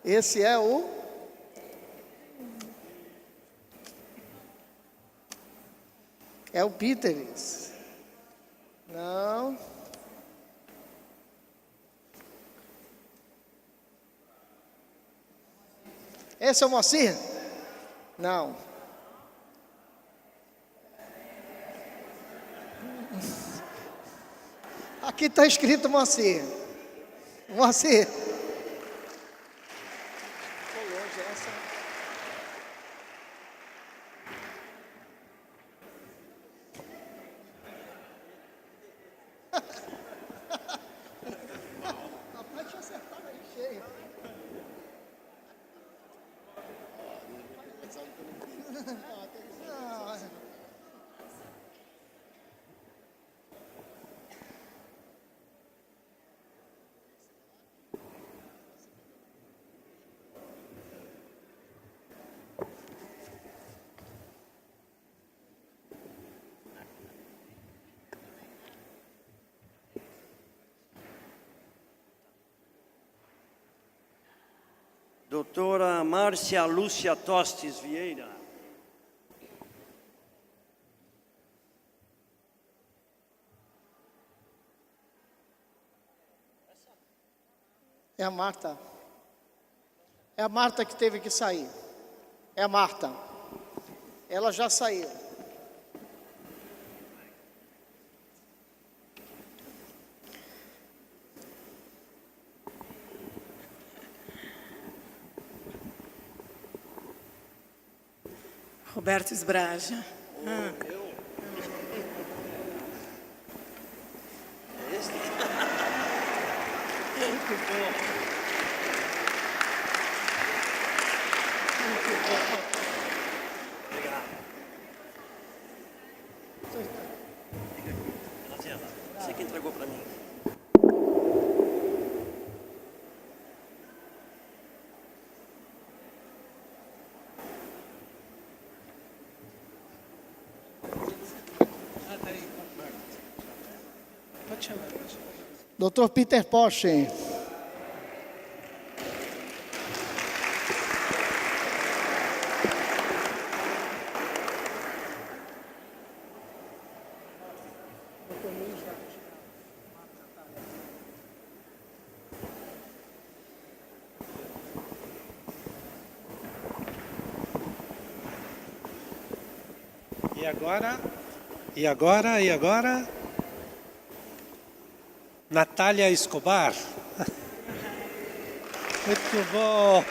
Esse é o... É o Peters. Não. Esse é o Moacir? Não. Aqui está escrito Moacir. Moacir. Ficou longe essa. Rapaz, tinha acertado aí, cheio. Doutora Márcia Lúcia Tostes Vieira. É a Marta. É a Marta que teve que sair. É a Marta. Ela já saiu. Roberto Esbraja. Você que entregou para mim. Pode chamar. Dr. Peter Porsche. E agora? E agora? E agora? Natália Escobar. Muito bom.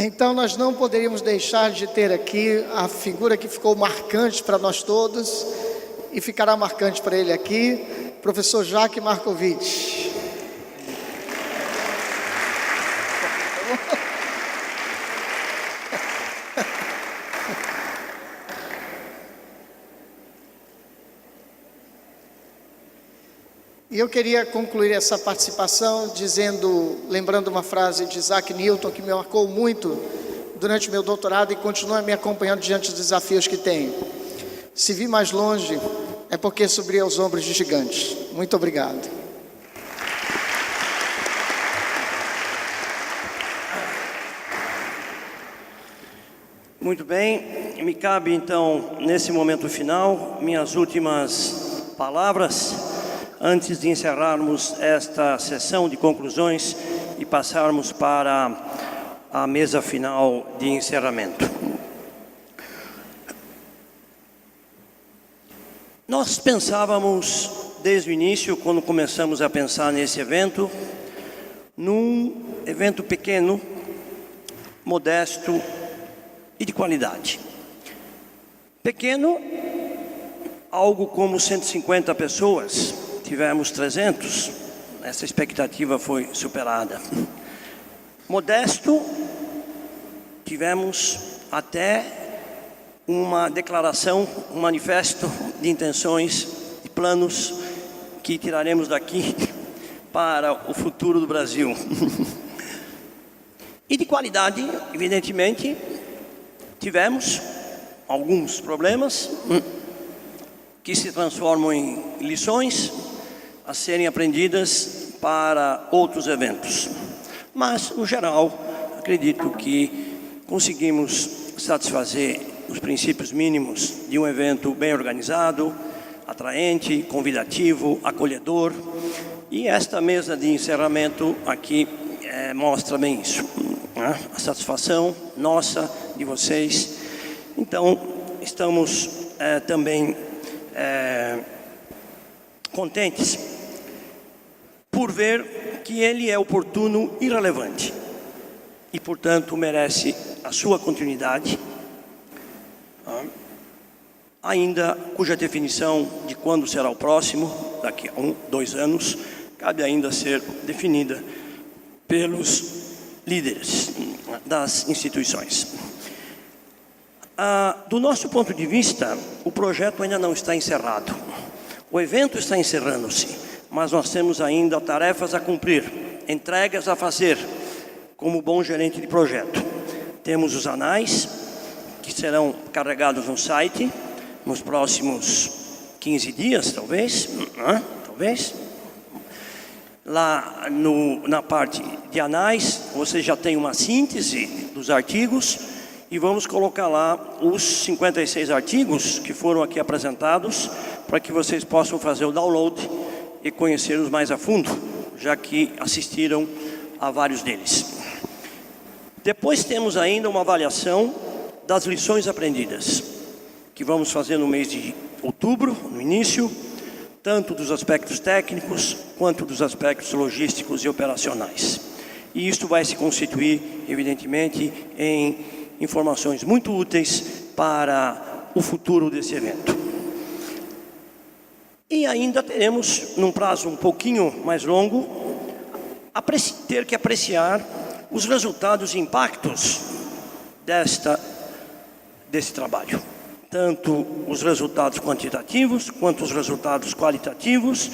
Então, nós não poderíamos deixar de ter aqui a figura que ficou marcante para nós todos e ficará marcante para ele aqui, professor Jacques Markovitch. E eu queria concluir essa participação lembrando uma frase de Isaac Newton que me marcou muito durante meu doutorado e continua me acompanhando diante dos desafios que tenho. Se vi mais longe, é porque subi aos ombros de gigantes. Muito obrigado. Muito bem, me cabe então, nesse momento final, minhas últimas palavras, antes de encerrarmos esta sessão de conclusões e passarmos para a mesa final de encerramento. Nós pensávamos, desde o início, quando começamos a pensar nesse evento, num evento pequeno, modesto e de qualidade. Pequeno, algo como 150 pessoas, tivemos 300, essa expectativa foi superada. Modesto, tivemos até uma declaração, um manifesto de intenções, de planos que tiraremos daqui para o futuro do Brasil. E de qualidade, evidentemente, tivemos alguns problemas que se transformam em lições a serem aprendidas para outros eventos. Mas, no geral, acredito que conseguimos satisfazer os princípios mínimos de um evento bem organizado, atraente, convidativo, acolhedor. E esta mesa de encerramento aqui mostra bem isso, né? A satisfação nossa, de vocês. Então, estamos também contentes por ver que ele é oportuno e relevante e, portanto, merece a sua continuidade, ainda cuja definição de quando será o próximo, daqui a 2 anos, cabe ainda ser definida pelos líderes das instituições. Do nosso ponto de vista, o projeto ainda não está encerrado. O evento está encerrando-se, mas nós temos ainda tarefas a cumprir, entregas a fazer, como bom gerente de projeto. Temos os anais, que serão carregados no site nos próximos 15 dias, talvez. Lá na parte de anais, você já tem uma síntese dos artigos e vamos colocar lá os 56 artigos que foram aqui apresentados para que vocês possam fazer o download e conhecê-los mais a fundo, já que assistiram a vários deles. Depois temos ainda uma avaliação das lições aprendidas, que vamos fazer no mês de outubro, no início, tanto dos aspectos técnicos quanto dos aspectos logísticos e operacionais. E isto vai se constituir, evidentemente, em informações muito úteis para o futuro desse evento. E ainda teremos, num prazo um pouquinho mais longo, ter que apreciar os resultados e impactos desse trabalho. Tanto os resultados quantitativos, quanto os resultados qualitativos,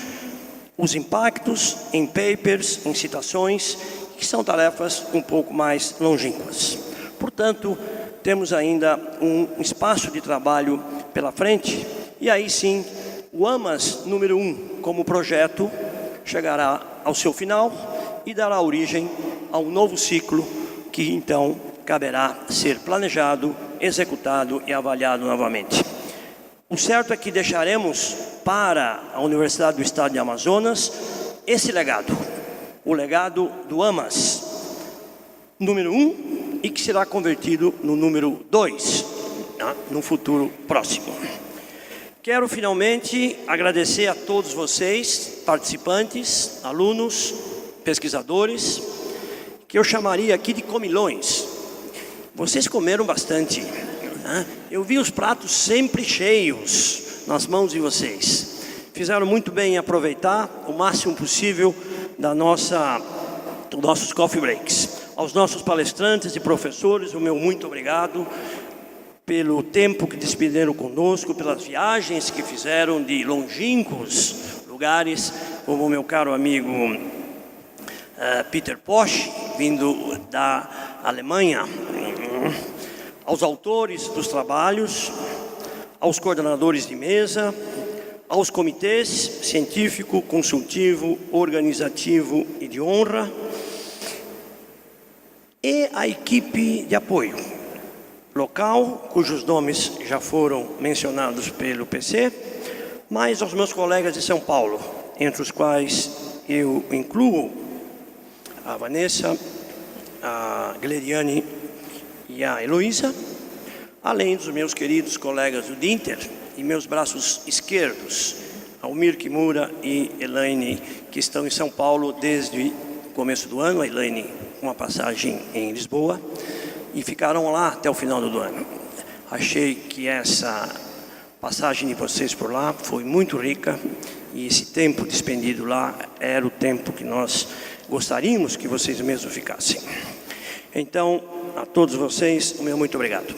os impactos em papers, em citações, que são tarefas um pouco mais longínquas. Portanto, temos ainda um espaço de trabalho pela frente, e aí sim, o AMAS número 1, como projeto, chegará ao seu final e dará origem a um novo ciclo que então caberá ser planejado, executado e avaliado novamente. O certo é que deixaremos para a Universidade do Estado de Amazonas esse legado, o legado do AMAS número 1 e que será convertido no número 2, no futuro próximo. Quero finalmente agradecer a todos vocês, participantes, alunos, pesquisadores, que eu chamaria aqui de comilões. Vocês comeram bastante, né? Eu vi os pratos sempre cheios nas mãos de vocês. Fizeram muito bem em aproveitar o máximo possível dos nossos coffee breaks. Aos nossos palestrantes e professores, o meu muito obrigado pelo tempo que despenderam conosco, pelas viagens que fizeram de longínquos lugares o meu caro amigo Peter Posch, vindo da Alemanha, aos autores dos trabalhos, aos coordenadores de mesa, aos comitês científico, consultivo, organizativo e de honra, e a equipe de apoio local, cujos nomes já foram mencionados pelo PC, mas aos meus colegas de São Paulo, entre os quais eu incluo a Vanessa, a Gleriane e a Heloísa, além dos meus queridos colegas do Dinter e meus braços esquerdos, Almir Kimura e Elaine, que estão em São Paulo desde o começo do ano, a Elaine com uma passagem em Lisboa, e ficaram lá até o final do ano. Achei que essa passagem de vocês por lá foi muito rica, e esse tempo despendido lá era o tempo que nós gostaríamos que vocês mesmos ficassem. Então, a todos vocês, o meu muito obrigado.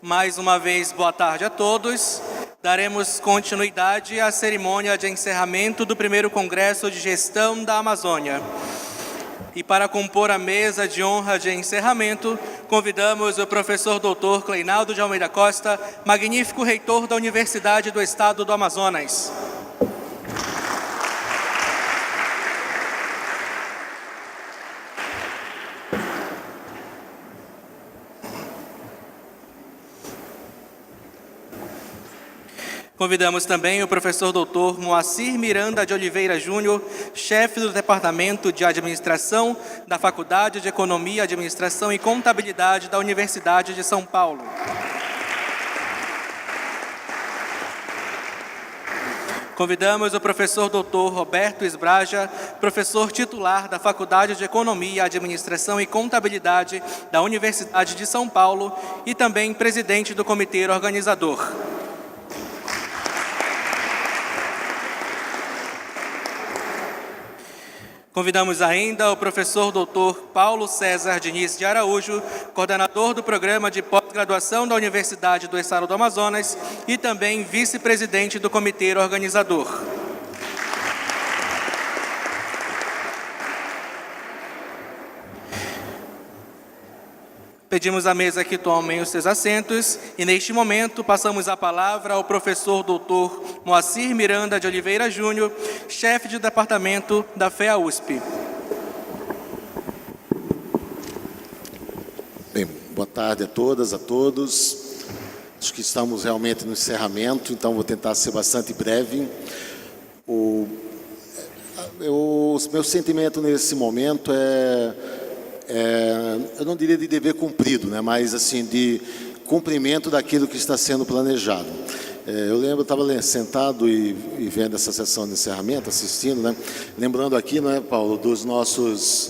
Mais uma vez, boa tarde a todos. Daremos continuidade à cerimônia de encerramento do primeiro Congresso de Gestão da Amazônia. E para compor a mesa de honra de encerramento, convidamos o professor Dr. Cleinaldo de Almeida Costa, magnífico reitor da Universidade do Estado do Amazonas. Convidamos também o professor Dr. Moacir Miranda de Oliveira Júnior, chefe do Departamento de Administração da Faculdade de Economia, Administração e Contabilidade da Universidade de São Paulo. Convidamos o professor Dr. Roberto Esbraja, professor titular da Faculdade de Economia, Administração e Contabilidade da Universidade de São Paulo e também presidente do comitê organizador. Convidamos ainda o professor Dr. Paulo César Diniz de Araújo, coordenador do Programa de Pós-Graduação da Universidade do Estado do Amazonas e também vice-presidente do comitê organizador. Pedimos à mesa que tomem os seus assentos e, neste momento, passamos a palavra ao professor Dr. Moacir Miranda de Oliveira Júnior, chefe de departamento da FEA-USP. Bem, boa tarde a todas, a todos. Acho que estamos realmente no encerramento, então vou tentar ser bastante breve. O meu sentimento nesse momento eu não diria de dever cumprido, né, mas assim, de cumprimento daquilo que está sendo planejado. Eu lembro, eu estava sentado e vendo essa sessão de encerramento, assistindo, né, lembrando aqui, né, Paulo, das nossas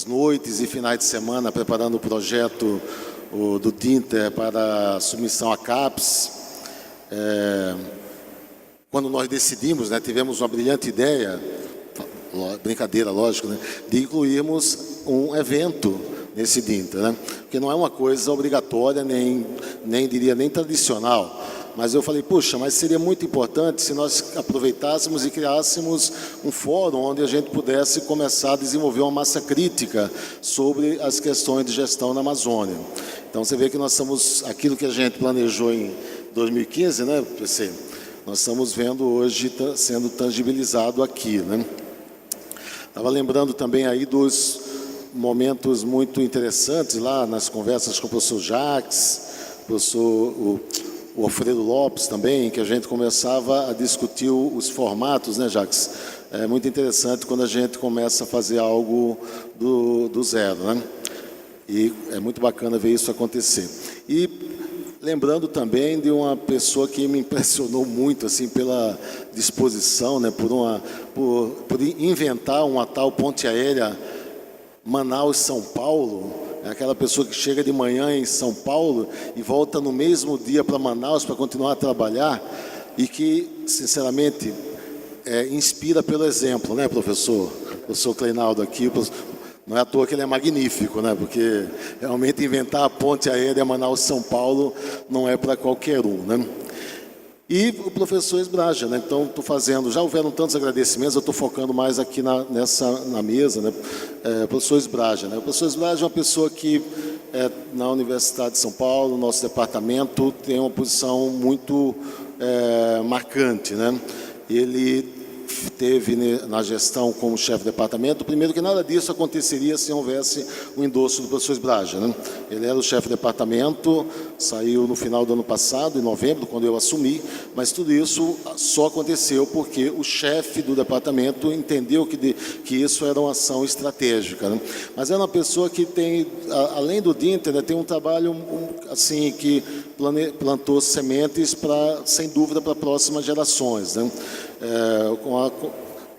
noites e finais de semana, preparando o projeto do Dinter para a submissão à CAPES. Quando nós decidimos, né, tivemos uma brilhante ideia, brincadeira, lógico, né, de incluirmos um evento nesse Dinter, né, porque não é uma coisa obrigatória, nem diria nem tradicional, mas eu falei, puxa, mas seria muito importante se nós aproveitássemos e criássemos um fórum onde a gente pudesse começar a desenvolver uma massa crítica sobre as questões de gestão na Amazônia. Então você vê que nós estamos, aquilo que a gente planejou em 2015, né, PC, nós estamos vendo hoje sendo tangibilizado aqui, né. Estava lembrando também aí dos momentos muito interessantes lá nas conversas com o professor Jacques, o Alfredo Lopes também, que a gente começava a discutir os formatos, né, Jacques? É muito interessante quando a gente começa a fazer algo do zero, né? E é muito bacana ver isso acontecer. E lembrando também de uma pessoa que me impressionou muito, assim, pela disposição, né, por inventar uma tal ponte aérea Manaus-São Paulo. É aquela pessoa que chega de manhã em São Paulo e volta no mesmo dia para Manaus para continuar a trabalhar e que, sinceramente, inspira pelo exemplo, né, professor? O professor Cleinaldo aqui, Não é à toa que ele é magnífico, né? Porque realmente inventar a ponte aérea Manaus-São Paulo não é para qualquer um, né? E o professor Esbraja, né? Então, estou fazendo, já houveram tantos agradecimentos, eu estou focando mais aqui na mesa, né? Professor Esbraja, né? O professor Esbraja é uma pessoa que, na Universidade de São Paulo, no nosso departamento, tem uma posição muito marcante, né? Ele teve na gestão como chefe de departamento. Primeiro que nada disso aconteceria se houvesse o endosso do professor Esbraja, né? Ele era o chefe de departamento, saiu no final do ano passado, em novembro, quando eu assumi, mas tudo isso só aconteceu porque o chefe do departamento entendeu que isso era uma ação estratégica, né? Mas é uma pessoa que tem, além do DINTER, né, tem um trabalho assim que plantou sementes sem dúvida para próximas gerações, né?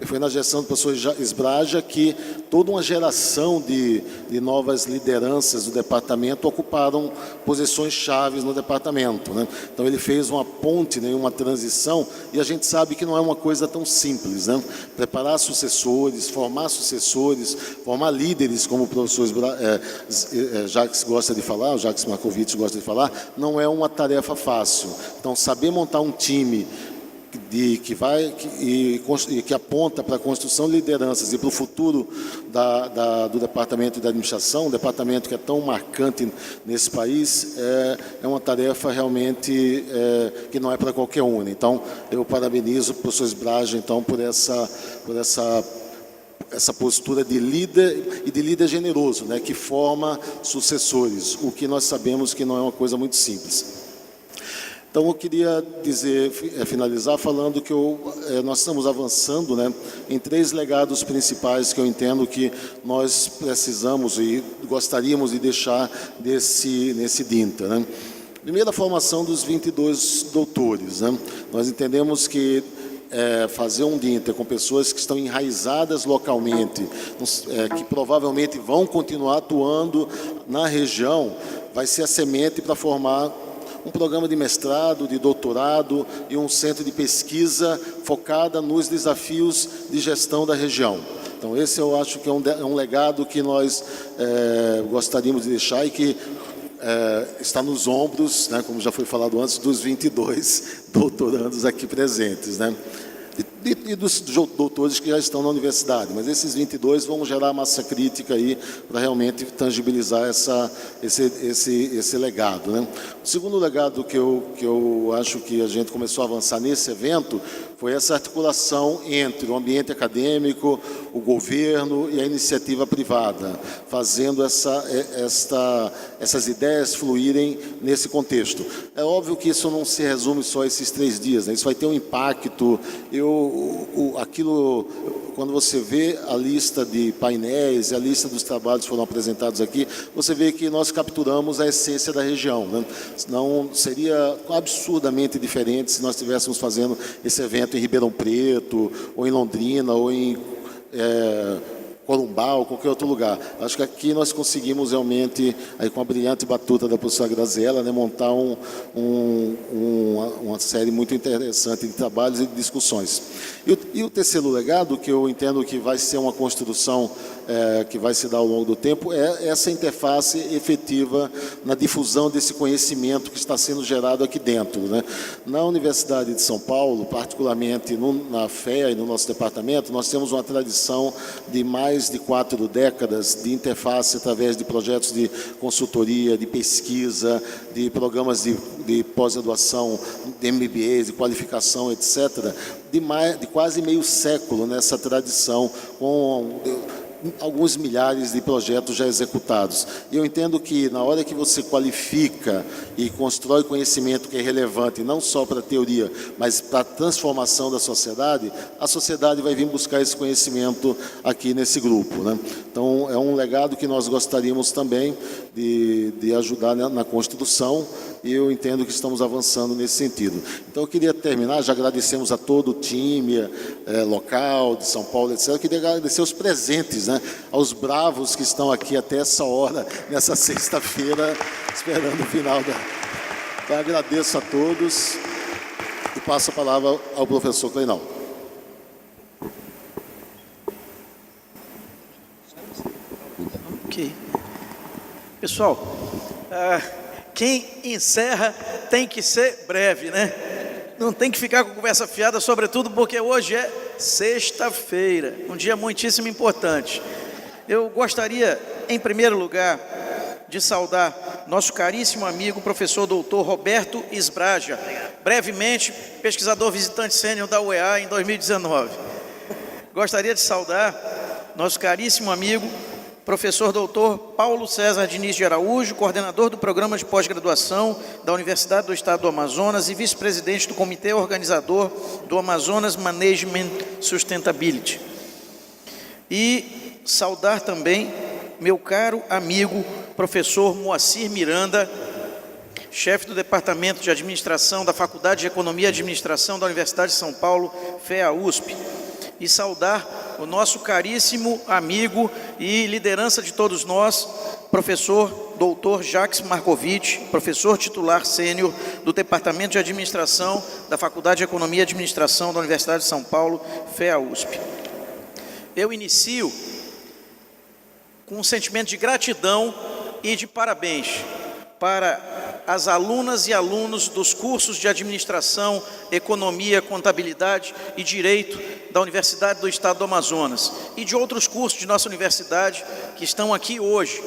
Foi na gestão do professor Esbraja que toda uma geração de novas lideranças do departamento ocuparam posições chaves no departamento, né? Então ele fez uma ponte, né, uma transição, e a gente sabe que não é uma coisa tão simples, né? Preparar sucessores, formar líderes, como o professor Jacques gosta de falar, o Jacques Marcovitch gosta de falar, não é uma tarefa fácil. Então saber montar um time que aponta para a construção de lideranças e para o futuro do departamento de administração, um departamento que é tão marcante nesse país, é uma tarefa realmente que não é para qualquer um. Então, eu parabenizo o professor Esbraja, então, por essa postura de líder e de líder generoso, né, que forma sucessores, o que nós sabemos que não é uma coisa muito simples. Então, eu queria finalizar falando que nós estamos avançando, né, em 3 legados principais que eu entendo que nós precisamos e gostaríamos de deixar nesse DINTA, né? Primeiro, a formação dos 22 doutores, né? Nós entendemos que fazer um DINTA com pessoas que estão enraizadas localmente, que provavelmente vão continuar atuando na região, vai ser a semente para formar um programa de mestrado, de doutorado e um centro de pesquisa focada nos desafios de gestão da região. Então, esse eu acho que é um legado que nós gostaríamos de deixar e que está nos ombros, né, como já foi falado antes, dos 22 doutorandos aqui presentes, né? E dos doutores que já estão na universidade, mas esses 22 vão gerar massa crítica aí para realmente tangibilizar esse legado, né? O segundo legado que eu acho que a gente começou a avançar nesse evento foi essa articulação entre o ambiente acadêmico, o governo e a iniciativa privada, fazendo essas ideias fluírem nesse contexto. É óbvio que isso não se resume só a esses 3 dias, né? Isso vai ter um impacto. Quando você vê a lista de painéis e a lista dos trabalhos que foram apresentados aqui, você vê que nós capturamos a essência da região, né? Não seria absurdamente diferente se nós estivéssemos fazendo esse evento em Ribeirão Preto, ou em Londrina, ou em Corumbá ou qualquer outro lugar. Acho que aqui nós conseguimos realmente, aí com a brilhante batuta da professora Graziella, né, montar uma série muito interessante de trabalhos e de discussões. E o terceiro legado, que eu entendo que vai ser uma construção que vai se dar ao longo do tempo, é essa interface efetiva na difusão desse conhecimento que está sendo gerado aqui dentro, né? Na Universidade de São Paulo, particularmente na FEA e no nosso departamento, nós temos uma tradição de mais de 4 décadas de interface através de projetos de consultoria, de pesquisa, de programas de pós-graduação, de MBAs, de qualificação, etc., de quase meio século nessa tradição, com alguns milhares de projetos já executados. E eu entendo que na hora que você qualifica e constrói conhecimento que é relevante, não só para a teoria, mas para a transformação da sociedade, a sociedade vai vir buscar esse conhecimento aqui nesse grupo, né? Então, é um legado que nós gostaríamos também de ajudar na construção, e eu entendo que estamos avançando nesse sentido. Então, eu queria terminar, já agradecemos a todo o time local de São Paulo, etc. Eu queria agradecer os presentes, né, aos bravos que estão aqui até essa hora, nessa sexta-feira, esperando o final da... Então, agradeço a todos e passo a palavra ao professor Kleinal. Ok. Pessoal, quem encerra tem que ser breve, né? Não tem que ficar com conversa fiada, sobretudo porque hoje é sexta-feira, um dia muitíssimo importante. Eu gostaria, em primeiro lugar, de saudar nosso caríssimo amigo, professor doutor Roberto Isbraja, brevemente pesquisador visitante sênior da UEA em 2019. Gostaria de saudar nosso caríssimo amigo, professor doutor Paulo César Diniz de Araújo, coordenador do programa de pós-graduação da Universidade do Estado do Amazonas e vice-presidente do comitê organizador do Amazonas Management Sustainability. E saudar também meu caro amigo, professor Moacir Miranda, chefe do Departamento de Administração da Faculdade de Economia e Administração da Universidade de São Paulo, FEA-USP. E saudar o nosso caríssimo amigo e liderança de todos nós, professor doutor Jacques Markovitch, professor titular sênior do Departamento de Administração da Faculdade de Economia e Administração da Universidade de São Paulo, FEA-USP. Eu inicio com um sentimento de gratidão e de parabéns para as alunas e alunos dos cursos de Administração, Economia, Contabilidade e Direito da Universidade do Estado do Amazonas e de outros cursos de nossa universidade que estão aqui hoje,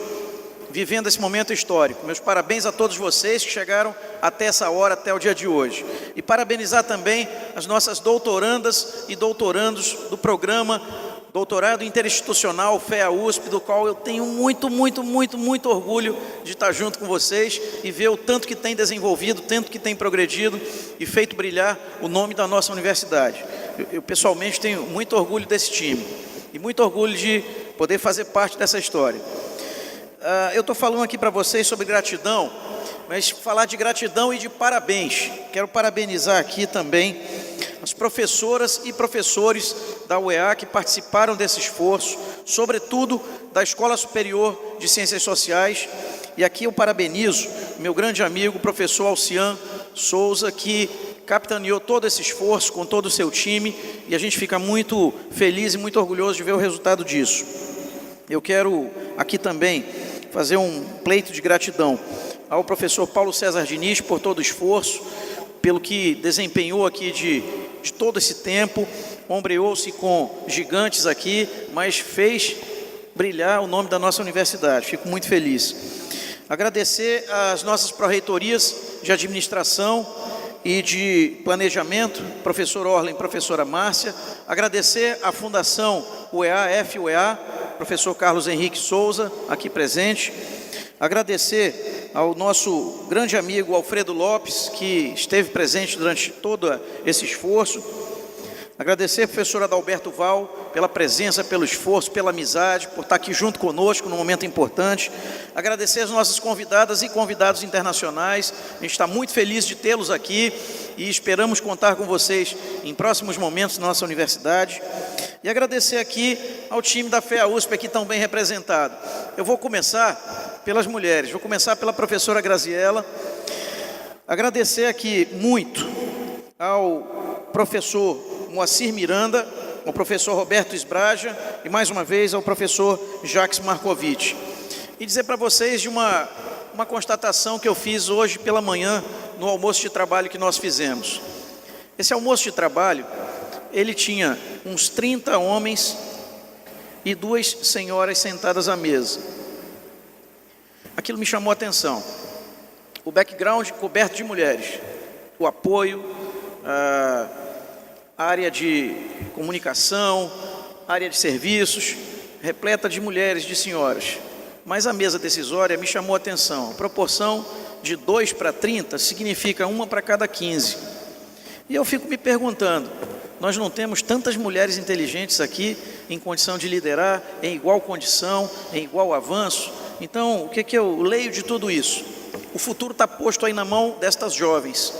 vivendo esse momento histórico. Meus parabéns a todos vocês que chegaram até essa hora, até o dia de hoje. E parabenizar também as nossas doutorandas e doutorandos do programa Doutorado Interinstitucional FEA-USP, do qual eu tenho muito orgulho de estar junto com vocês e ver o tanto que tem desenvolvido, o tanto que tem progredido e feito brilhar o nome da nossa universidade. Eu pessoalmente tenho muito orgulho desse time e muito orgulho de poder fazer parte dessa história. Eu estou falando aqui para vocês sobre gratidão, mas falar de gratidão e de parabéns. Quero parabenizar aqui também as professoras e professores da UEA que participaram desse esforço, sobretudo da Escola Superior de Ciências Sociais. E aqui eu parabenizo meu grande amigo, professor Alcian Souza, que capitaneou todo esse esforço com todo o seu time, e a gente fica muito feliz e muito orgulhoso de ver o resultado disso. Eu quero aqui também fazer um pleito de gratidão ao professor Paulo César Diniz por todo o esforço, pelo que desempenhou aqui de todo esse tempo, ombreou-se com gigantes aqui, mas fez brilhar o nome da nossa universidade. Fico muito feliz. Agradecer às nossas pró-reitorias de administração e de planejamento, professor Orlen, professora Márcia. Agradecer à Fundação UEA, FUEA, professor Carlos Henrique Souza, aqui presente. Agradecer ao nosso grande amigo Alfredo Lopes, que esteve presente durante todo esse esforço. Agradecer ao professor Adalberto Val pela presença, pelo esforço, pela amizade, por estar aqui junto conosco num momento importante. Agradecer as nossas convidadas e convidados internacionais. A gente está muito feliz de tê-los aqui e esperamos contar com vocês em próximos momentos na nossa universidade. E agradecer aqui ao time da FEA-USP aqui tão bem representado. Eu vou começar pelas mulheres, vou começar pela professora Graziela. Agradecer aqui muito ao professor Moacir Miranda, ao professor Roberto Isbraja e mais uma vez ao professor Jacques Markovitch. E dizer para vocês de uma constatação que eu fiz hoje pela manhã no almoço de trabalho que nós fizemos. Esse almoço de trabalho, ele tinha uns 30 homens e 2 senhoras sentadas à mesa. Aquilo me chamou a atenção. O background coberto de mulheres, o apoio, a área de comunicação, área de serviços, repleta de mulheres, de senhoras. Mas a mesa decisória me chamou a atenção. A proporção de 2 para 30 significa 1 para cada 15. E eu fico me perguntando, nós não temos tantas mulheres inteligentes aqui em condição de liderar, em igual condição, em igual avanço? Então, o que eu leio de tudo isso? O futuro está posto aí na mão destas jovens.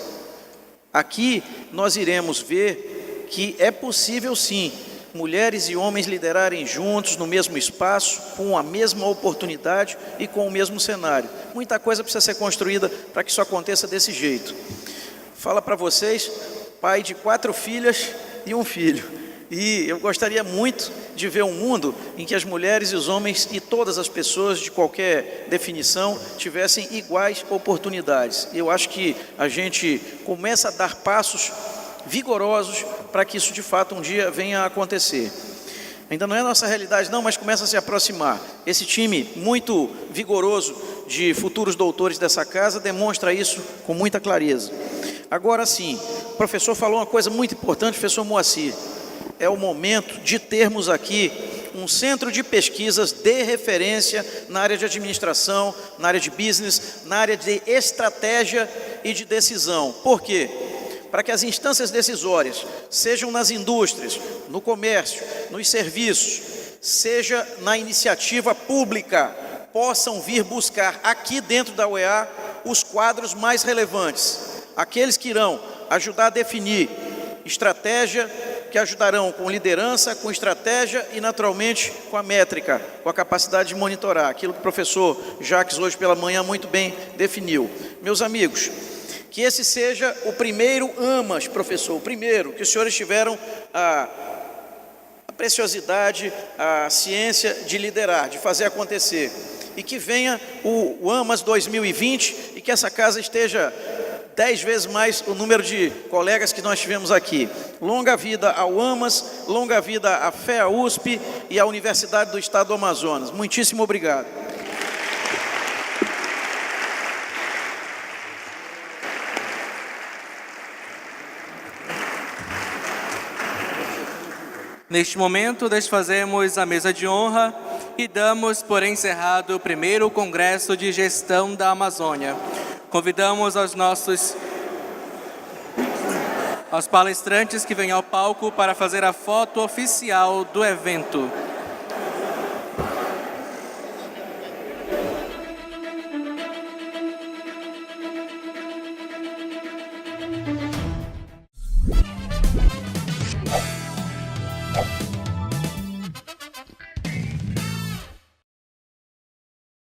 Aqui nós iremos ver que é possível sim, mulheres e homens liderarem juntos no mesmo espaço, com a mesma oportunidade e com o mesmo cenário. Muita coisa precisa ser construída para que isso aconteça desse jeito. Fala para vocês, pai de 4 filhas e 1 filho. E eu gostaria muito de ver um mundo em que as mulheres e os homens e todas as pessoas de qualquer definição tivessem iguais oportunidades. E eu acho que a gente começa a dar passos vigorosos para que isso de fato um dia venha a acontecer. Ainda não é a nossa realidade não, mas começa a se aproximar. Esse time muito vigoroso de futuros doutores dessa casa demonstra isso com muita clareza. Agora sim, o professor falou uma coisa muito importante, professor Moacir. É o momento de termos aqui um centro de pesquisas de referência na área de administração, na área de business, na área de estratégia e de decisão. Por quê? Para que as instâncias decisórias, sejam nas indústrias, no comércio, nos serviços, seja na iniciativa pública, possam vir buscar aqui dentro da UEA os quadros mais relevantes, aqueles que irão ajudar a definir estratégia, que ajudarão com liderança, com estratégia e naturalmente com a métrica, com a capacidade de monitorar, aquilo que o professor Jacques hoje pela manhã muito bem definiu. Meus amigos, que esse seja o primeiro AMAS, professor, o primeiro, que os senhores tiveram a preciosidade, a ciência de liderar, de fazer acontecer. E que venha o AMAS 2020 e que essa casa esteja 10 vezes mais o número de colegas que nós tivemos aqui. Longa vida ao AMAS, longa vida à FEA USP e à Universidade do Estado do Amazonas. Muitíssimo obrigado. Neste momento, desfazemos a mesa de honra e damos por encerrado o primeiro Congresso de Gestão da Amazônia. Convidamos aos palestrantes que venham ao palco para fazer a foto oficial do evento.